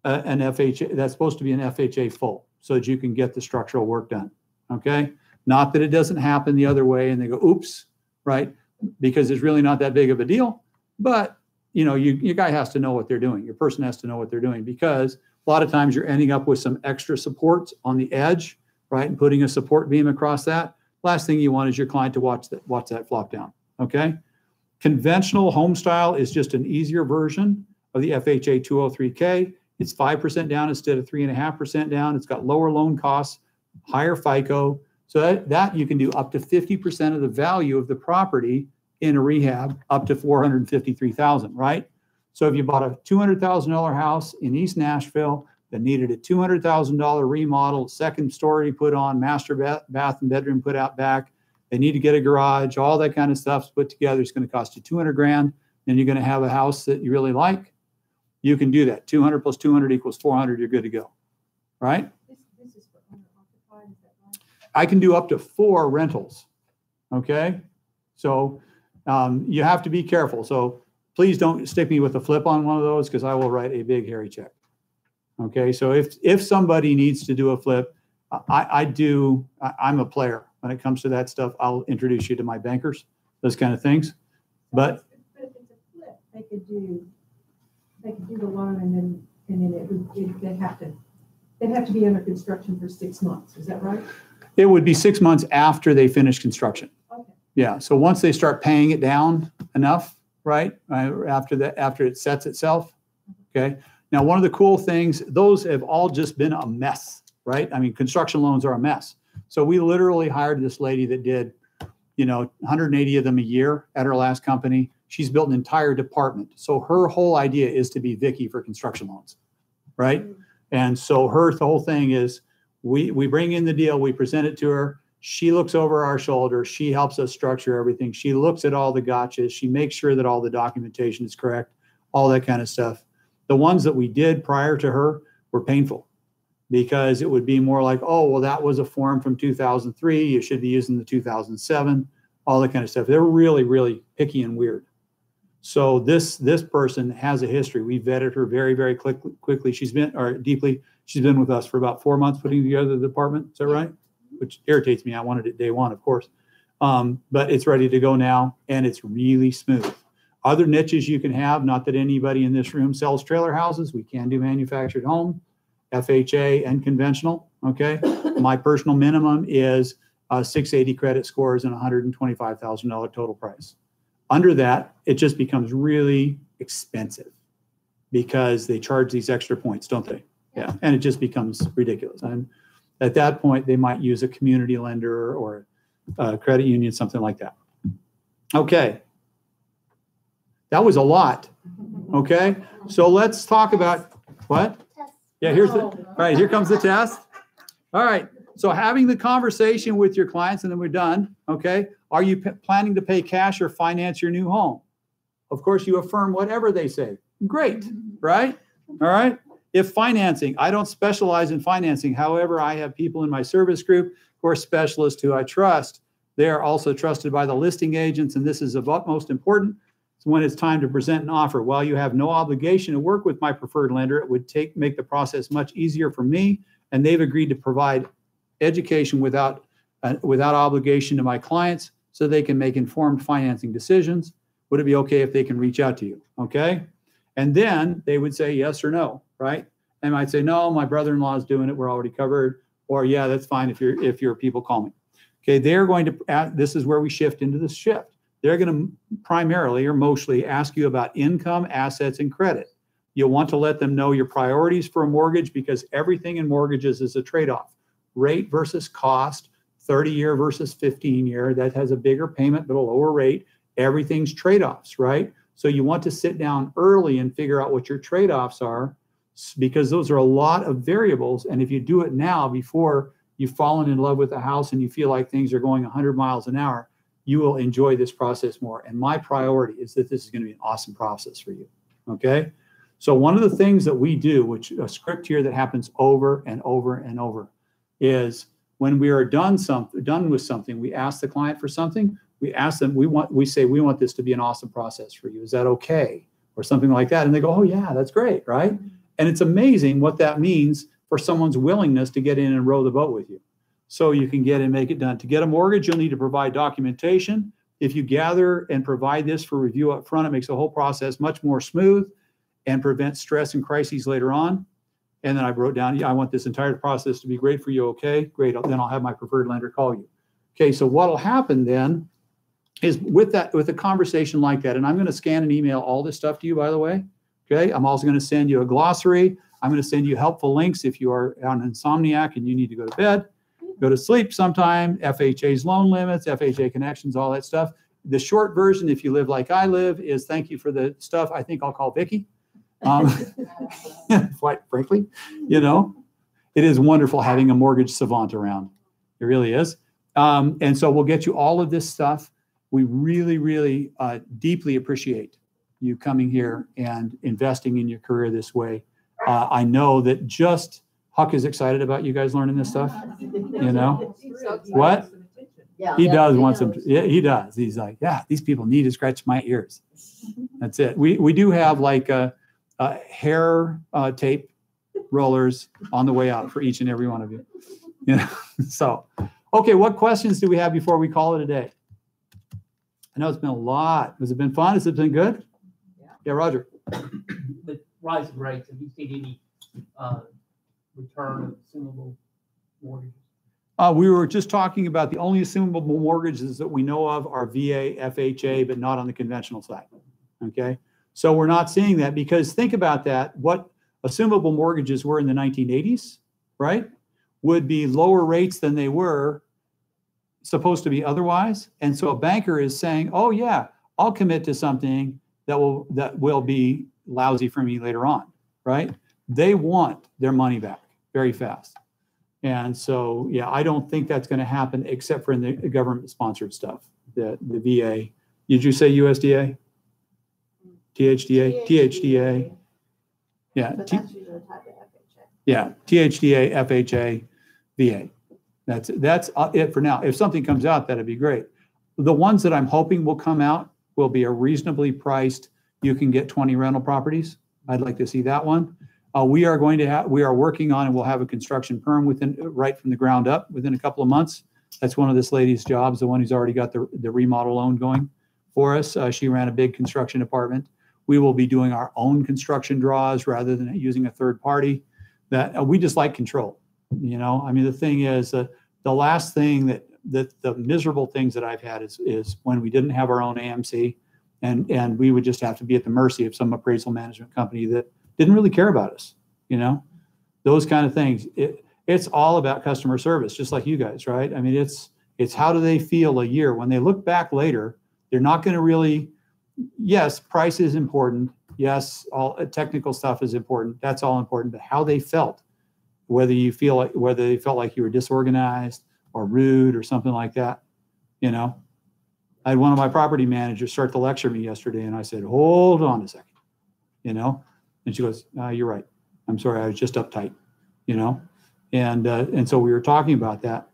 an FHA. That's supposed to be an FHA full, so that you can get the structural work done. Okay, not that it doesn't happen the other way and they go, oops, right? Because it's really not that big of a deal. But you know, your guy has to know what they're doing. Your person has to know what they're doing, because a lot of times you're ending up with some extra supports on the edge, right? And putting a support beam across that. Last thing you want is your client to watch that flop down. Okay. Conventional home style is just an easier version of the FHA 203K. It's 5% down instead of 3.5% down. It's got lower loan costs, higher FICO. So that you can do up to 50% of the value of the property in a rehab, up to $453,000, right? So if you bought a $200,000 house in East Nashville that needed a $200,000 remodel, second story put on, master bath and bedroom put out back, they need to get a garage, all that kind of stuff's put together. It's going to cost you 200 grand. Then you're going to have a house that you really like. You can do that. 200 plus 200 equals 400. You're good to go, right? This is for owner occupied, is that right? I can do up to 4 rentals. Okay. So you have to be careful. So please don't stick me with a flip on one of those, because I will write a big hairy check. Okay. So if somebody needs to do a flip, I'm a player when it comes to that stuff. I'll introduce you to my bankers, those kind of things. But if it's a flip, they could do the loan, and then they'd have to be under construction for 6 months. Is that right? it would be 6 months after they finish construction. Okay. Yeah. So once they start paying it down enough, right? After it sets itself. Okay. Now, one of the cool things, those have all just been a mess, right? I mean, construction loans are a mess. So we literally hired this lady that did, 180 of them a year at her last company. She's built an entire department. So her whole idea is to be Vicky for construction loans, right? And so the whole thing is we bring in the deal, we present it to her. She looks over our shoulder. She helps us structure everything. She looks at all the gotchas. She makes sure that all the documentation is correct, all that kind of stuff. The ones that we did prior to her were painful because it would be more like, oh, well, that was a form from 2003. You should be using the 2007, all that kind of stuff. They're really, really picky and weird. So this person has a history. We vetted her very, very quickly. She's been with us for about 4 months putting together the department. Is that right? Which irritates me. I wanted it day one, of course. But it's ready to go now, and it's really smooth. Other niches you can have, not that anybody in this room sells trailer houses. We can do manufactured home, FHA, and conventional, okay? My personal minimum is 680 credit scores and $125,000 total price. Under that, it just becomes really expensive because they charge these extra points, don't they? Yeah, and it just becomes ridiculous. And at that point, they might use a community lender or a credit union, something like that. Okay. That was a lot. Okay. So let's talk about what? Yeah, here comes the test. All right. So having the conversation with your clients, and then we're done. Okay. Are you planning to pay cash or finance your new home? Of course, you affirm whatever they say. Great. Right? All right. If financing, I don't specialize in financing. However, I have people in my service group who are specialists who I trust. They are also trusted by the listing agents, and this is of utmost importance. So when it's time to present an offer, while you have no obligation to work with my preferred lender, it would make the process much easier for me, and they've agreed to provide education without obligation to my clients so they can make informed financing decisions. Would it be okay if they can reach out to you? Okay. And then they would say yes or no, right? They might say, no, my brother-in-law is doing it. We're already covered. Or yeah, that's fine if your people call me. Okay. They're going to, this is where we shift into this shift. They're going to primarily or mostly ask you about income, assets, and credit. You'll want to let them know your priorities for a mortgage because everything in mortgages is a trade-off. Rate versus cost, 30-year versus 15-year. That has a bigger payment but a lower rate. Everything's trade-offs, right? So you want to sit down early and figure out what your trade-offs are, because those are a lot of variables. And if you do it now before you've fallen in love with the house and you feel like things are going 100 miles an hour, you will enjoy this process more. And my priority is that this is going to be an awesome process for you. Okay. So one of the things that we do, which a script here that happens over and over and over, is when we are done with something, we ask the client for something. We ask them, we say, we want this to be an awesome process for you. Is that okay? Or something like that. And they go, oh yeah, that's great. Right. And it's amazing what that means for someone's willingness to get in and row the boat with you. So you can get and make it done. To get a mortgage, you'll need to provide documentation. If you gather and provide this for review up front, it makes the whole process much more smooth and prevents stress and crises later on. And then I wrote down, yeah, I want this entire process to be great for you. Okay, great. Then I'll have my preferred lender call you. Okay, so what'll happen then is with a conversation like that, and I'm going to scan and email all this stuff to you, by the way. Okay, I'm also going to send you a glossary. I'm going to send you helpful links if you are an insomniac and you need to go to bed, go to sleep sometime, FHA's loan limits, FHA connections, all that stuff. The short version, if you live like I live, is thank you for the stuff. I think I'll call Vicki. Quite frankly, you know, it is wonderful having a mortgage savant around. It really is. And so we'll get you all of this stuff. We really, really deeply appreciate you coming here and investing in your career this way. I know that just Huck is excited about you guys learning this stuff. You know what? Yeah, He does want some. Yeah, he does. He's like, yeah, these people need to scratch my ears. That's it. We do have like hair tape rollers on the way out for each and every one of you. You know. So, okay, what questions do we have before we call it a day? I know it's been a lot. Has it been fun? Has it been good? Yeah, Roger. With rising rates, have you seen any return of assumable mortgages? We were just talking about the only assumable mortgages that we know of are VA, FHA, but not on the conventional side. Okay, so we're not seeing that because think about that. What assumable mortgages were in the 1980s, right, would be lower rates than they were supposed to be otherwise. And so a banker is saying, oh yeah, I'll commit to something that will be lousy for me later on, right? They want their money back very fast. And so, yeah, I don't think that's going to happen except for in the government-sponsored stuff, the VA. Did you say USDA? THDA? THDA. Yeah. But that's usually the type of FHA. Yeah, THDA, FHA, VA. That's it for now. If something comes out, that'd be great. The ones that I'm hoping will come out will be a reasonably priced, you can get 20 rental properties. I'd like to see that one. We are working on, and we'll have a construction perm right from the ground up within a couple of months. That's one of this lady's jobs, the one who's already got the remodel loan going for us. She ran a big construction department. We will be doing our own construction draws rather than using a third party. That we just like control. You know, I mean, the thing is, the last thing that the miserable things that I've had is when we didn't have our own AMC, and we would just have to be at the mercy of some appraisal management company that didn't really care about us. You know, those kind of things. It's all about customer service, just like you guys, right? I mean, it's how do they feel a year when they look back later? They're not going to really. Yes, price is important. Yes, all technical stuff is important. That's all important. But how they felt, whether they felt like you were disorganized or rude or something like that, you know. I had one of my property managers start to lecture me yesterday, and I said, "Hold on a second," you know. And she goes, "You're right. I'm sorry. I was just uptight," you know. And so we were talking about that,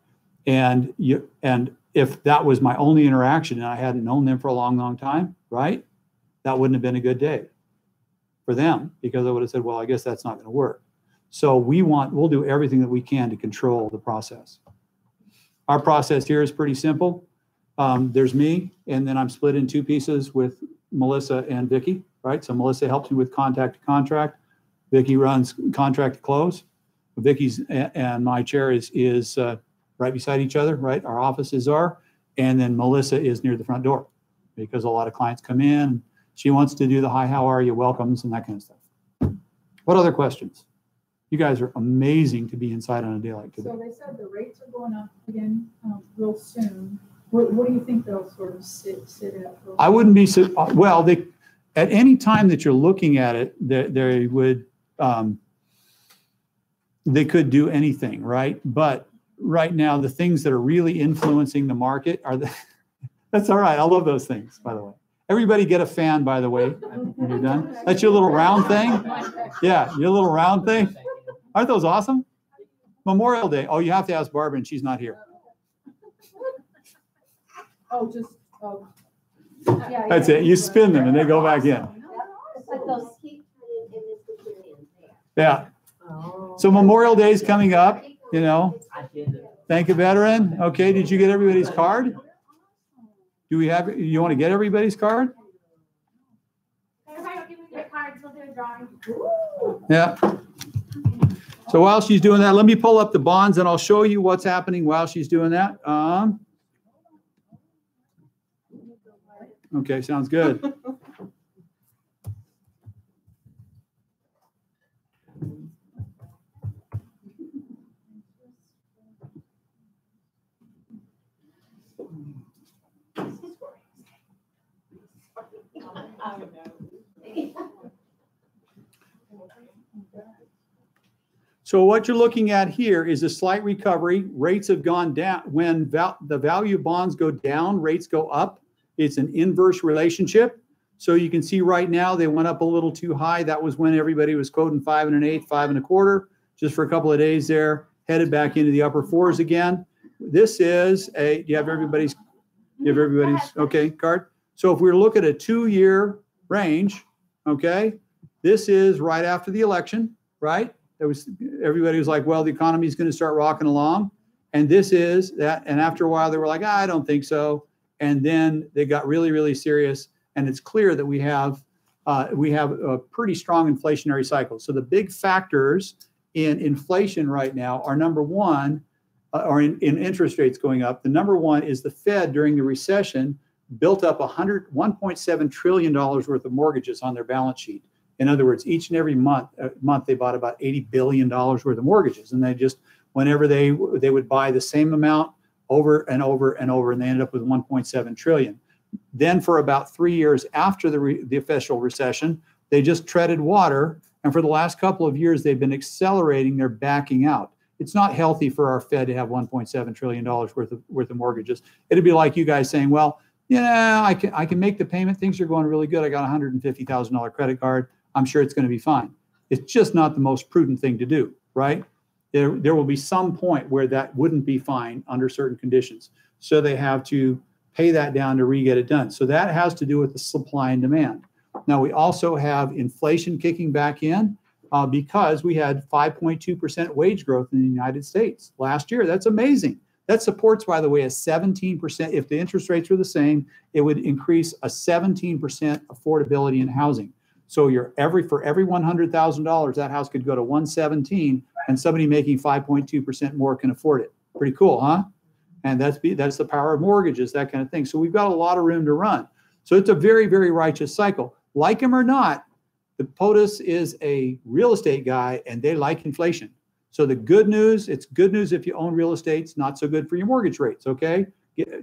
and if that was my only interaction and I hadn't known them for a long, long time, right, that wouldn't have been a good day for them, because I would have said, well, I guess that's not going to work. So we'll do everything that we can to control the process. Our process here is pretty simple. There's me, and then I'm split in two pieces with Melissa and Vicki, right? So Melissa helps me with contact to contract. Vicki runs contract to close. Vicki's and my chair is right beside each other, right? Our offices are, and then Melissa is near the front door because a lot of clients come in. She wants to do the hi, how are you, welcomes, and that kind of stuff. What other questions? You guys are amazing to be inside on a day like today. So they said the rates are going up again real soon. What do you think they'll sort of sit at? I wouldn't be well. at any time that you're looking at it, they would, they could do anything, right? But right now, the things that are really influencing the market are that's all right. I love those things, by the way. Everybody get a fan, by the way, when you're done. That's your little round thing. Yeah, your little round thing. Aren't those awesome? Memorial Day. Oh, you have to ask Barbara, and she's not here. Oh, just, oh. That's it. You spin them, and they go back in. But those keep in this between Yeah. Oh. So Memorial Day is coming up, you know. I did it. Thank a veteran. Okay, did you get everybody's card? Do we have, you want to get everybody's card? Everybody will give me their cards until they're drawing. Yeah. So while she's doing that, let me pull up the bonds and I'll show you what's happening while she's doing that. Okay, sounds good. So what you're looking at here is a slight recovery. Rates have gone down. When the value of bonds go down, rates go up. It's an inverse relationship. So you can see right now they went up a little too high. That was when everybody was quoting 5 1/8, 5 1/4, just for a couple of days there, headed back into the upper 4s again. This is a, do you have everybody's okay, card? So if we look at a 2-year range, okay, this is right after the election, right? Everybody was like, well, the economy is going to start rocking along. And this is that. And after a while, they were like, I don't think so. And then they got really, really serious. And it's clear that we have a pretty strong inflationary cycle. So the big factors in inflation right now are, number one, or in interest rates going up. The number one is the Fed during the recession built up $1.7 trillion worth of mortgages on their balance sheet. In other words, each and every month they bought about $80 billion worth of mortgages. And they just, whenever they would buy the same amount over and over and over, and they ended up with 1.7 trillion. Then for about 3 years after the official recession, they just treaded water. And for the last couple of years, they've been accelerating their backing out. It's not healthy for our Fed to have $1.7 trillion worth of mortgages. It'd be like you guys saying, well, yeah, I can make the payment. Things are going really good. I got a $150,000 credit card. I'm sure it's going to be fine. It's just not the most prudent thing to do, right? There will be some point where that wouldn't be fine under certain conditions. So they have to pay that down to re-get it done. So that has to do with the supply and demand. Now, we also have inflation kicking back in because we had 5.2% wage growth in the United States last year. That's amazing. That supports, by the way, a 17%. If the interest rates were the same, it would increase a 17% affordability in housing. So for every $100,000, that house could go to 117, and somebody making 5.2% more can afford it. Pretty cool, huh? And that's the power of mortgages, that kind of thing. So we've got a lot of room to run. So it's a very, very righteous cycle. Like him or not, the POTUS is a real estate guy, and they like inflation. So the good news, it's good news if you own real estate. It's not so good for your mortgage rates, okay?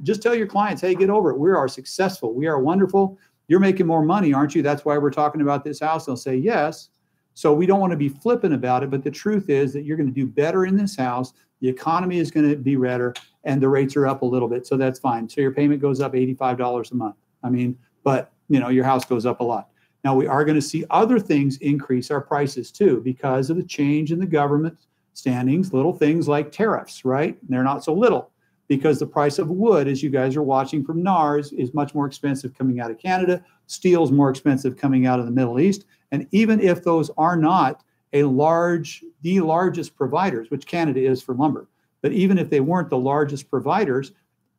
Just tell your clients, hey, get over it. We are successful. We are wonderful. You're making more money, aren't you? That's why we're talking about this house. They'll say yes. So we don't want to be flippant about it, but the truth is that you're going to do better in this house. The economy is going to be better, and the rates are up a little bit, so that's fine. So your payment goes up $85 a month. I mean, but your house goes up a lot. Now we are going to see other things increase our prices too because of the change in the government standings, little things like tariffs, right? They're not so little because the price of wood, as you guys are watching from NARS, is much more expensive coming out of Canada. Steel's more expensive coming out of the Middle East. And even if those are not the largest providers, which Canada is for lumber, but even if they weren't the largest providers,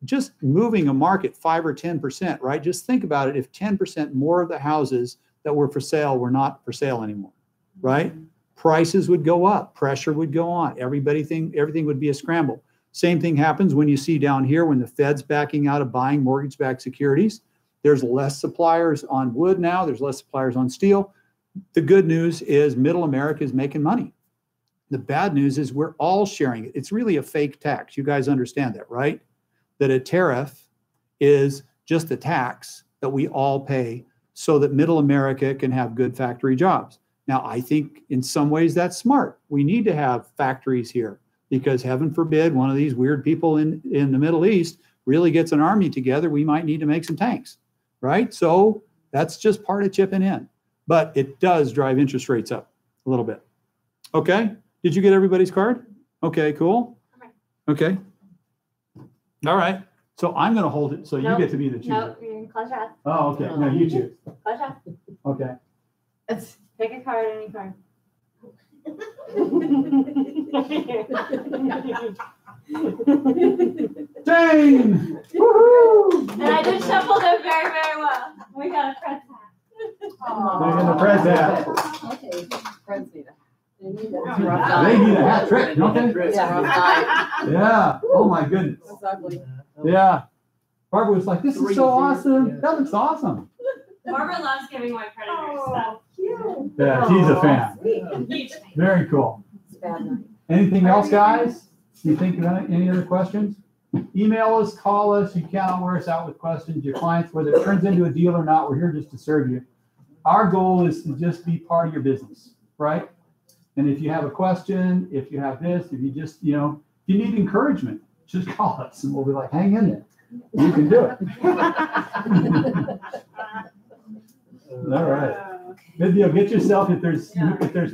just moving a market 5 or 10%, right? Just think about it. If 10% more of the houses that were for sale were not for sale anymore, right? Prices would go up, pressure would go on, everything would be a scramble. Same thing happens when you see down here when the Fed's backing out of buying mortgage-backed securities. There's less suppliers on wood now. There's less suppliers on steel. The good news is middle America is making money. The bad news is we're all sharing it. It's really a fake tax. You guys understand that, right? That a tariff is just a tax that we all pay so that middle America can have good factory jobs. Now, I think in some ways that's smart. We need to have factories here because heaven forbid one of these weird people in the Middle East really gets an army together, we might need to make some tanks, right? So that's just part of chipping in. But it does drive interest rates up a little bit. Okay, did you get everybody's card? Okay, cool. Okay. All right, so I'm gonna hold it, so you get to be the chooser. No, you can close your eyes. Oh, okay, no, you choose. Close your eyes. Okay. Pick a card, any card. Dang! Woohoo! And I did shuffle them very, very well. We got a press They're gonna press that. Okay, friends need They need They need a hat trick, don't they? Yeah, oh my goodness. That's ugly. Yeah. Barbara was like, this is so awesome. That looks awesome. Barbara loves giving away predator stuff. Cute. Yeah, she's a fan. Huge. Very cool. It's a bad night. Anything else, guys? You think of any other questions? Email us, call us. You cannot wear us out with questions. Your clients, whether it turns into a deal or not, we're here just to serve you. Our goal is to just be part of your business, right? And if you have a question, if you have this, if you just, if you need encouragement, just call us and we'll be like, hang in there. You can do it. All right. Good deal. Get yourself, if there's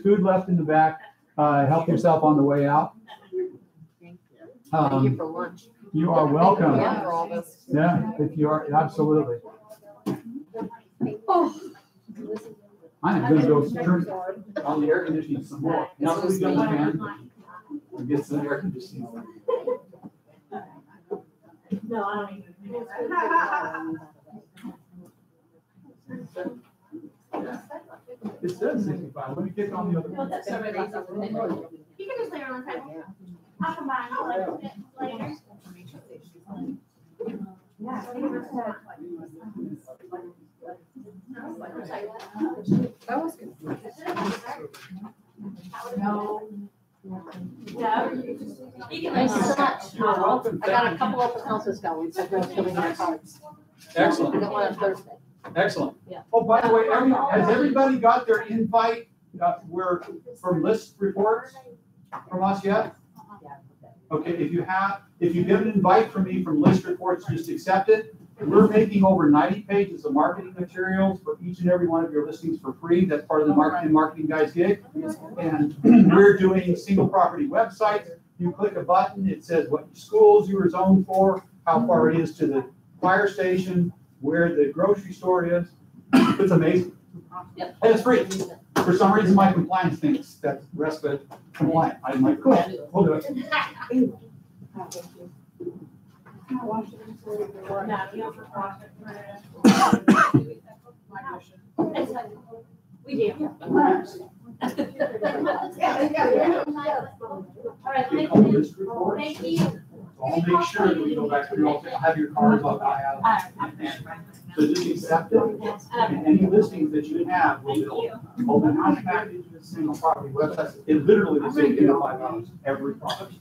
food left in the back, help yourself on the way out. Thank you for lunch. You are welcome. Yeah, for all this. Yeah, if you are, absolutely. I'm going to go turn on the air conditioning some more. Now that we got the fan, we'll get some air conditioning. No, I don't even. It says 65. Let me get on the other one. You can just lay it on the table. I'll come by and collect it later. That was good. No. No. You can Thank you so much. You're welcome. I got a couple open houses going, so girls giving their cards. I Excellent. got one on Thursday. Excellent. Yeah. Oh, by the way, has everybody got their invite from list reports from us yet? Okay, if you get an invite from me from list reports, just accept it. We're making over 90 pages of marketing materials for each and every one of your listings for free. That's part of the marketing guys gig. And we're doing single property websites. You click a button, it says what schools you were zoned for, how far it is to the fire station, where the grocery store is. It's amazing. Yep. And it's free. For some reason, my compliance thinks that RESPA compliant. I'm like, cool, we'll do it. No, you don't for profit. We do. All right, They thank call you. list reports. Thank you. I'll make sure that we go back through, I'll have your cards like I have. So just accept it. And any listings that you have, will open house packages, single property websites. It literally will save you $5 every property.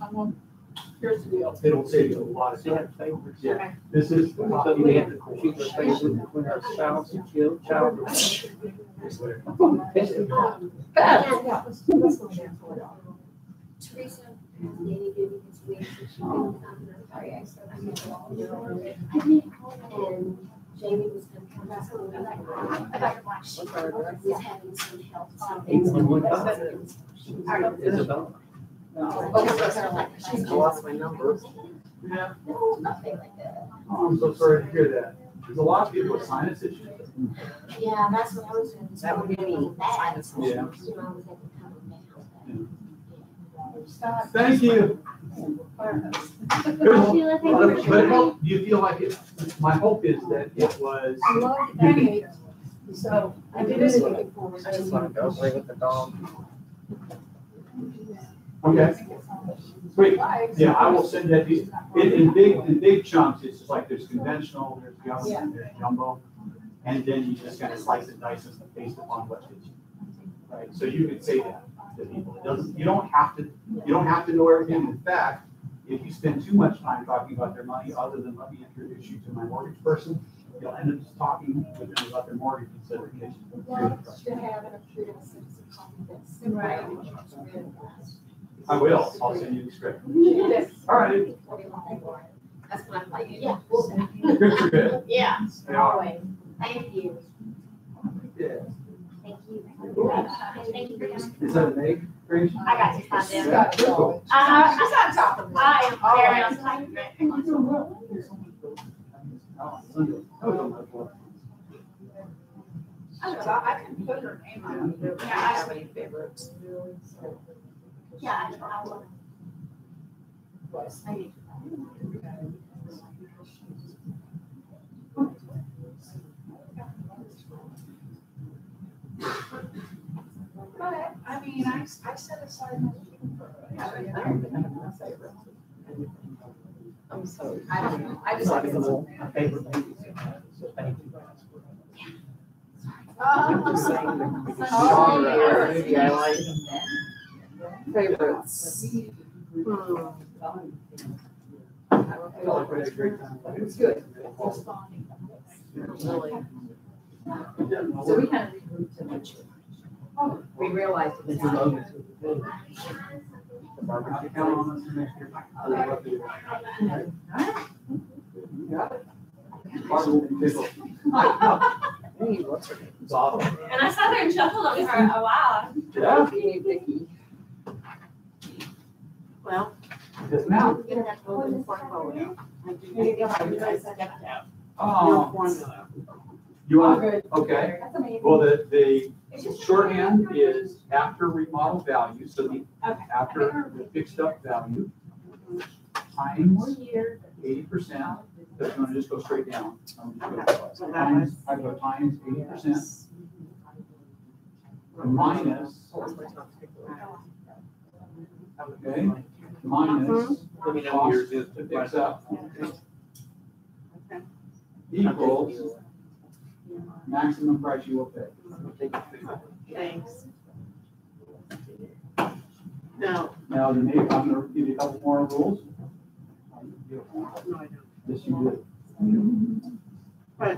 Here's the deal. It'll save you a lot of time. Yeah. This is. Teresa, Danny gave me his week, so she didn't come, and Jamie was gonna come back, so we was having some health. Isabel. I lost my number. Yeah. No, nothing like that. Oh, I'm so sorry to hear that. There's a lot of people with sinus issues. Yeah, that's what I was doing. That would be me. That, Yeah. you know, I was having to come down. Thank you. Sheila, thank you. But do you feel like it, my hope is that it was. I love the pancakes. So I did it. I just want to go play with the dog. Okay. Sweet. Yeah, I will send that to you. In big chunks, it's just like there's conventional, there's yumbo, and there's jumbo. And then you just kind of slice and dice it based upon what fits you. Right? So you could say that to people. It doesn't, you don't have to know everything. In fact, if you spend too much time talking about their money, other than let me introduce you to my mortgage person, you'll end up just talking with them about their mortgage instead of getting. Right. I will. I'll send you the script. All right. That's what I'm like, yeah. Scripts are good. Yeah, They are. always. Thank you. Yeah. Thank you. Thank you for coming. Is that an egg, Grace? I got you, Tom. Yeah. Cool. She's on top of it. I am very on top of it. I'm doing well. Sunday. I can put her name on it. Yeah, I have any favorites. Yeah, I will. I need But, I mean, I set aside my. I'm sorry. I don't know, I just like it. My favorite ladies. So thank you. I'm just saying the Oh, genre. yeah. Yeah, I like favorites. It's good. Really. So we kind of regrouped to make sure. We realized it was. Your logos are good. The barbecue count on us next year. I would love to do that. Got it. Barbecue pickle. Hey, what's her name? It's awesome. And I sat there and chuckled over her a while. Yeah. Vicky. Well, Just now. you have to open the portfolio. Oh, Formula. you All want, good. okay. That's amazing. Well, the shorthand is after remodel value, so the, after the fixed up value times 80%, that's gonna just go straight down. Times, I go times 80% minus, okay, minus Let me know what yours is. to fix up equals maximum price you will pay. Thanks. Now, Now, the name, I'm gonna give you a couple more rules. no, I don't. Yes, you do. But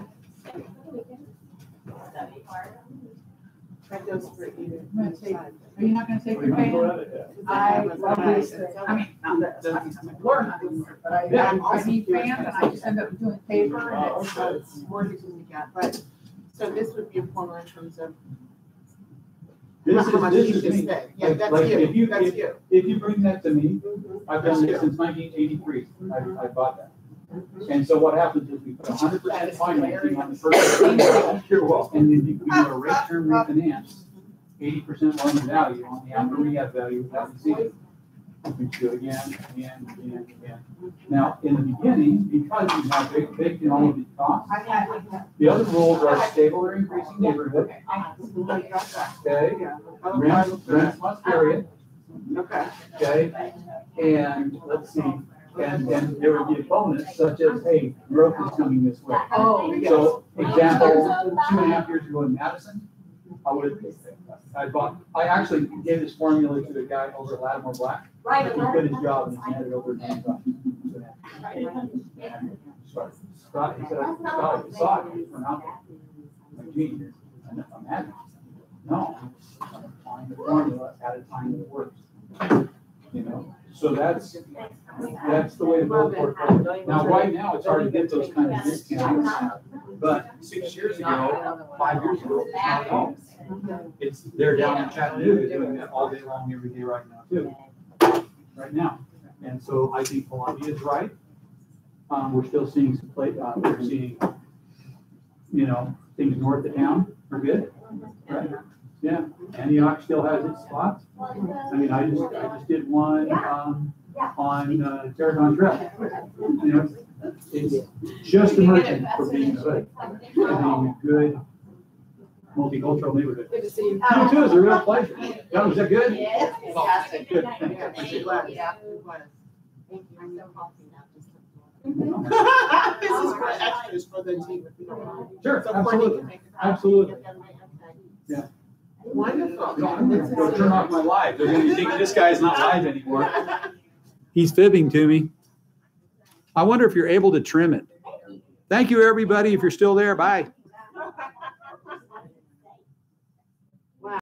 that goes for either. I'm gonna take- Are you not gonna take What are the you gonna pan? throw at it? I love these things. I mean, not this, I'm learning how to do it, but I need fans and I just end up doing paper and Oh, it's. okay. Mortgages we got, but, so this would be a formula in terms of This how much is, you this just is me. said. Yeah, that's Like, if you, that's you. If you bring that to me, I've done this since 1983. I bought that. And so what happens is we put 100% financing on the first. You're welcome. And then we do a rate term refinance, 80% loan to value on the after rehab value without receiving. We do again. Now, in the beginning, because you have baked in all of these costs, the other rules are stable or increasing neighborhood. Okay, rents must vary it. Okay. Okay, and let's see, and there would be a bonus such as, hey, growth is coming this way. Oh, yes. So, example, 2.5 years ago in Madison, I actually gave this formula to the guy over at Lattimore Black. Right. He quit his job and he handed over to me. Scott, he said, Scott, I saw it for nothing. I'm like, gee, I'm happy. No, I'm applying the formula at a time that works. You know, so that's the way to go for it. Now, right now, it's hard to get those kind of discounts, but 6 years ago, 5 years ago, it's not all. They're down in Chattanooga doing that all day long, every day right now, too. Right now. And so I think Columbia is right. We're still seeing some we're seeing, things north of town are good. Right? Yeah. Antioch still has its spots. I mean, I just did one, on Terragon Trail. It's just emerging for being good, for being a good multicultural neighborhood. Good to see you. You too, it's a real pleasure. John, was that good? Yes. Fantastic. Good. Yeah, Thanks. it was. Yeah, it was. Thank you. I'm so happy now. This is for extras for the team. if you don't mind. Sure, So Courtney absolutely. can make a copy. Absolutely. Yeah. Wonderful. Don't turn off my live. They're gonna be thinking this guy's not live anymore. He's fibbing to me. I wonder if you're able to trim it. Thank you, everybody. If you're still there, bye.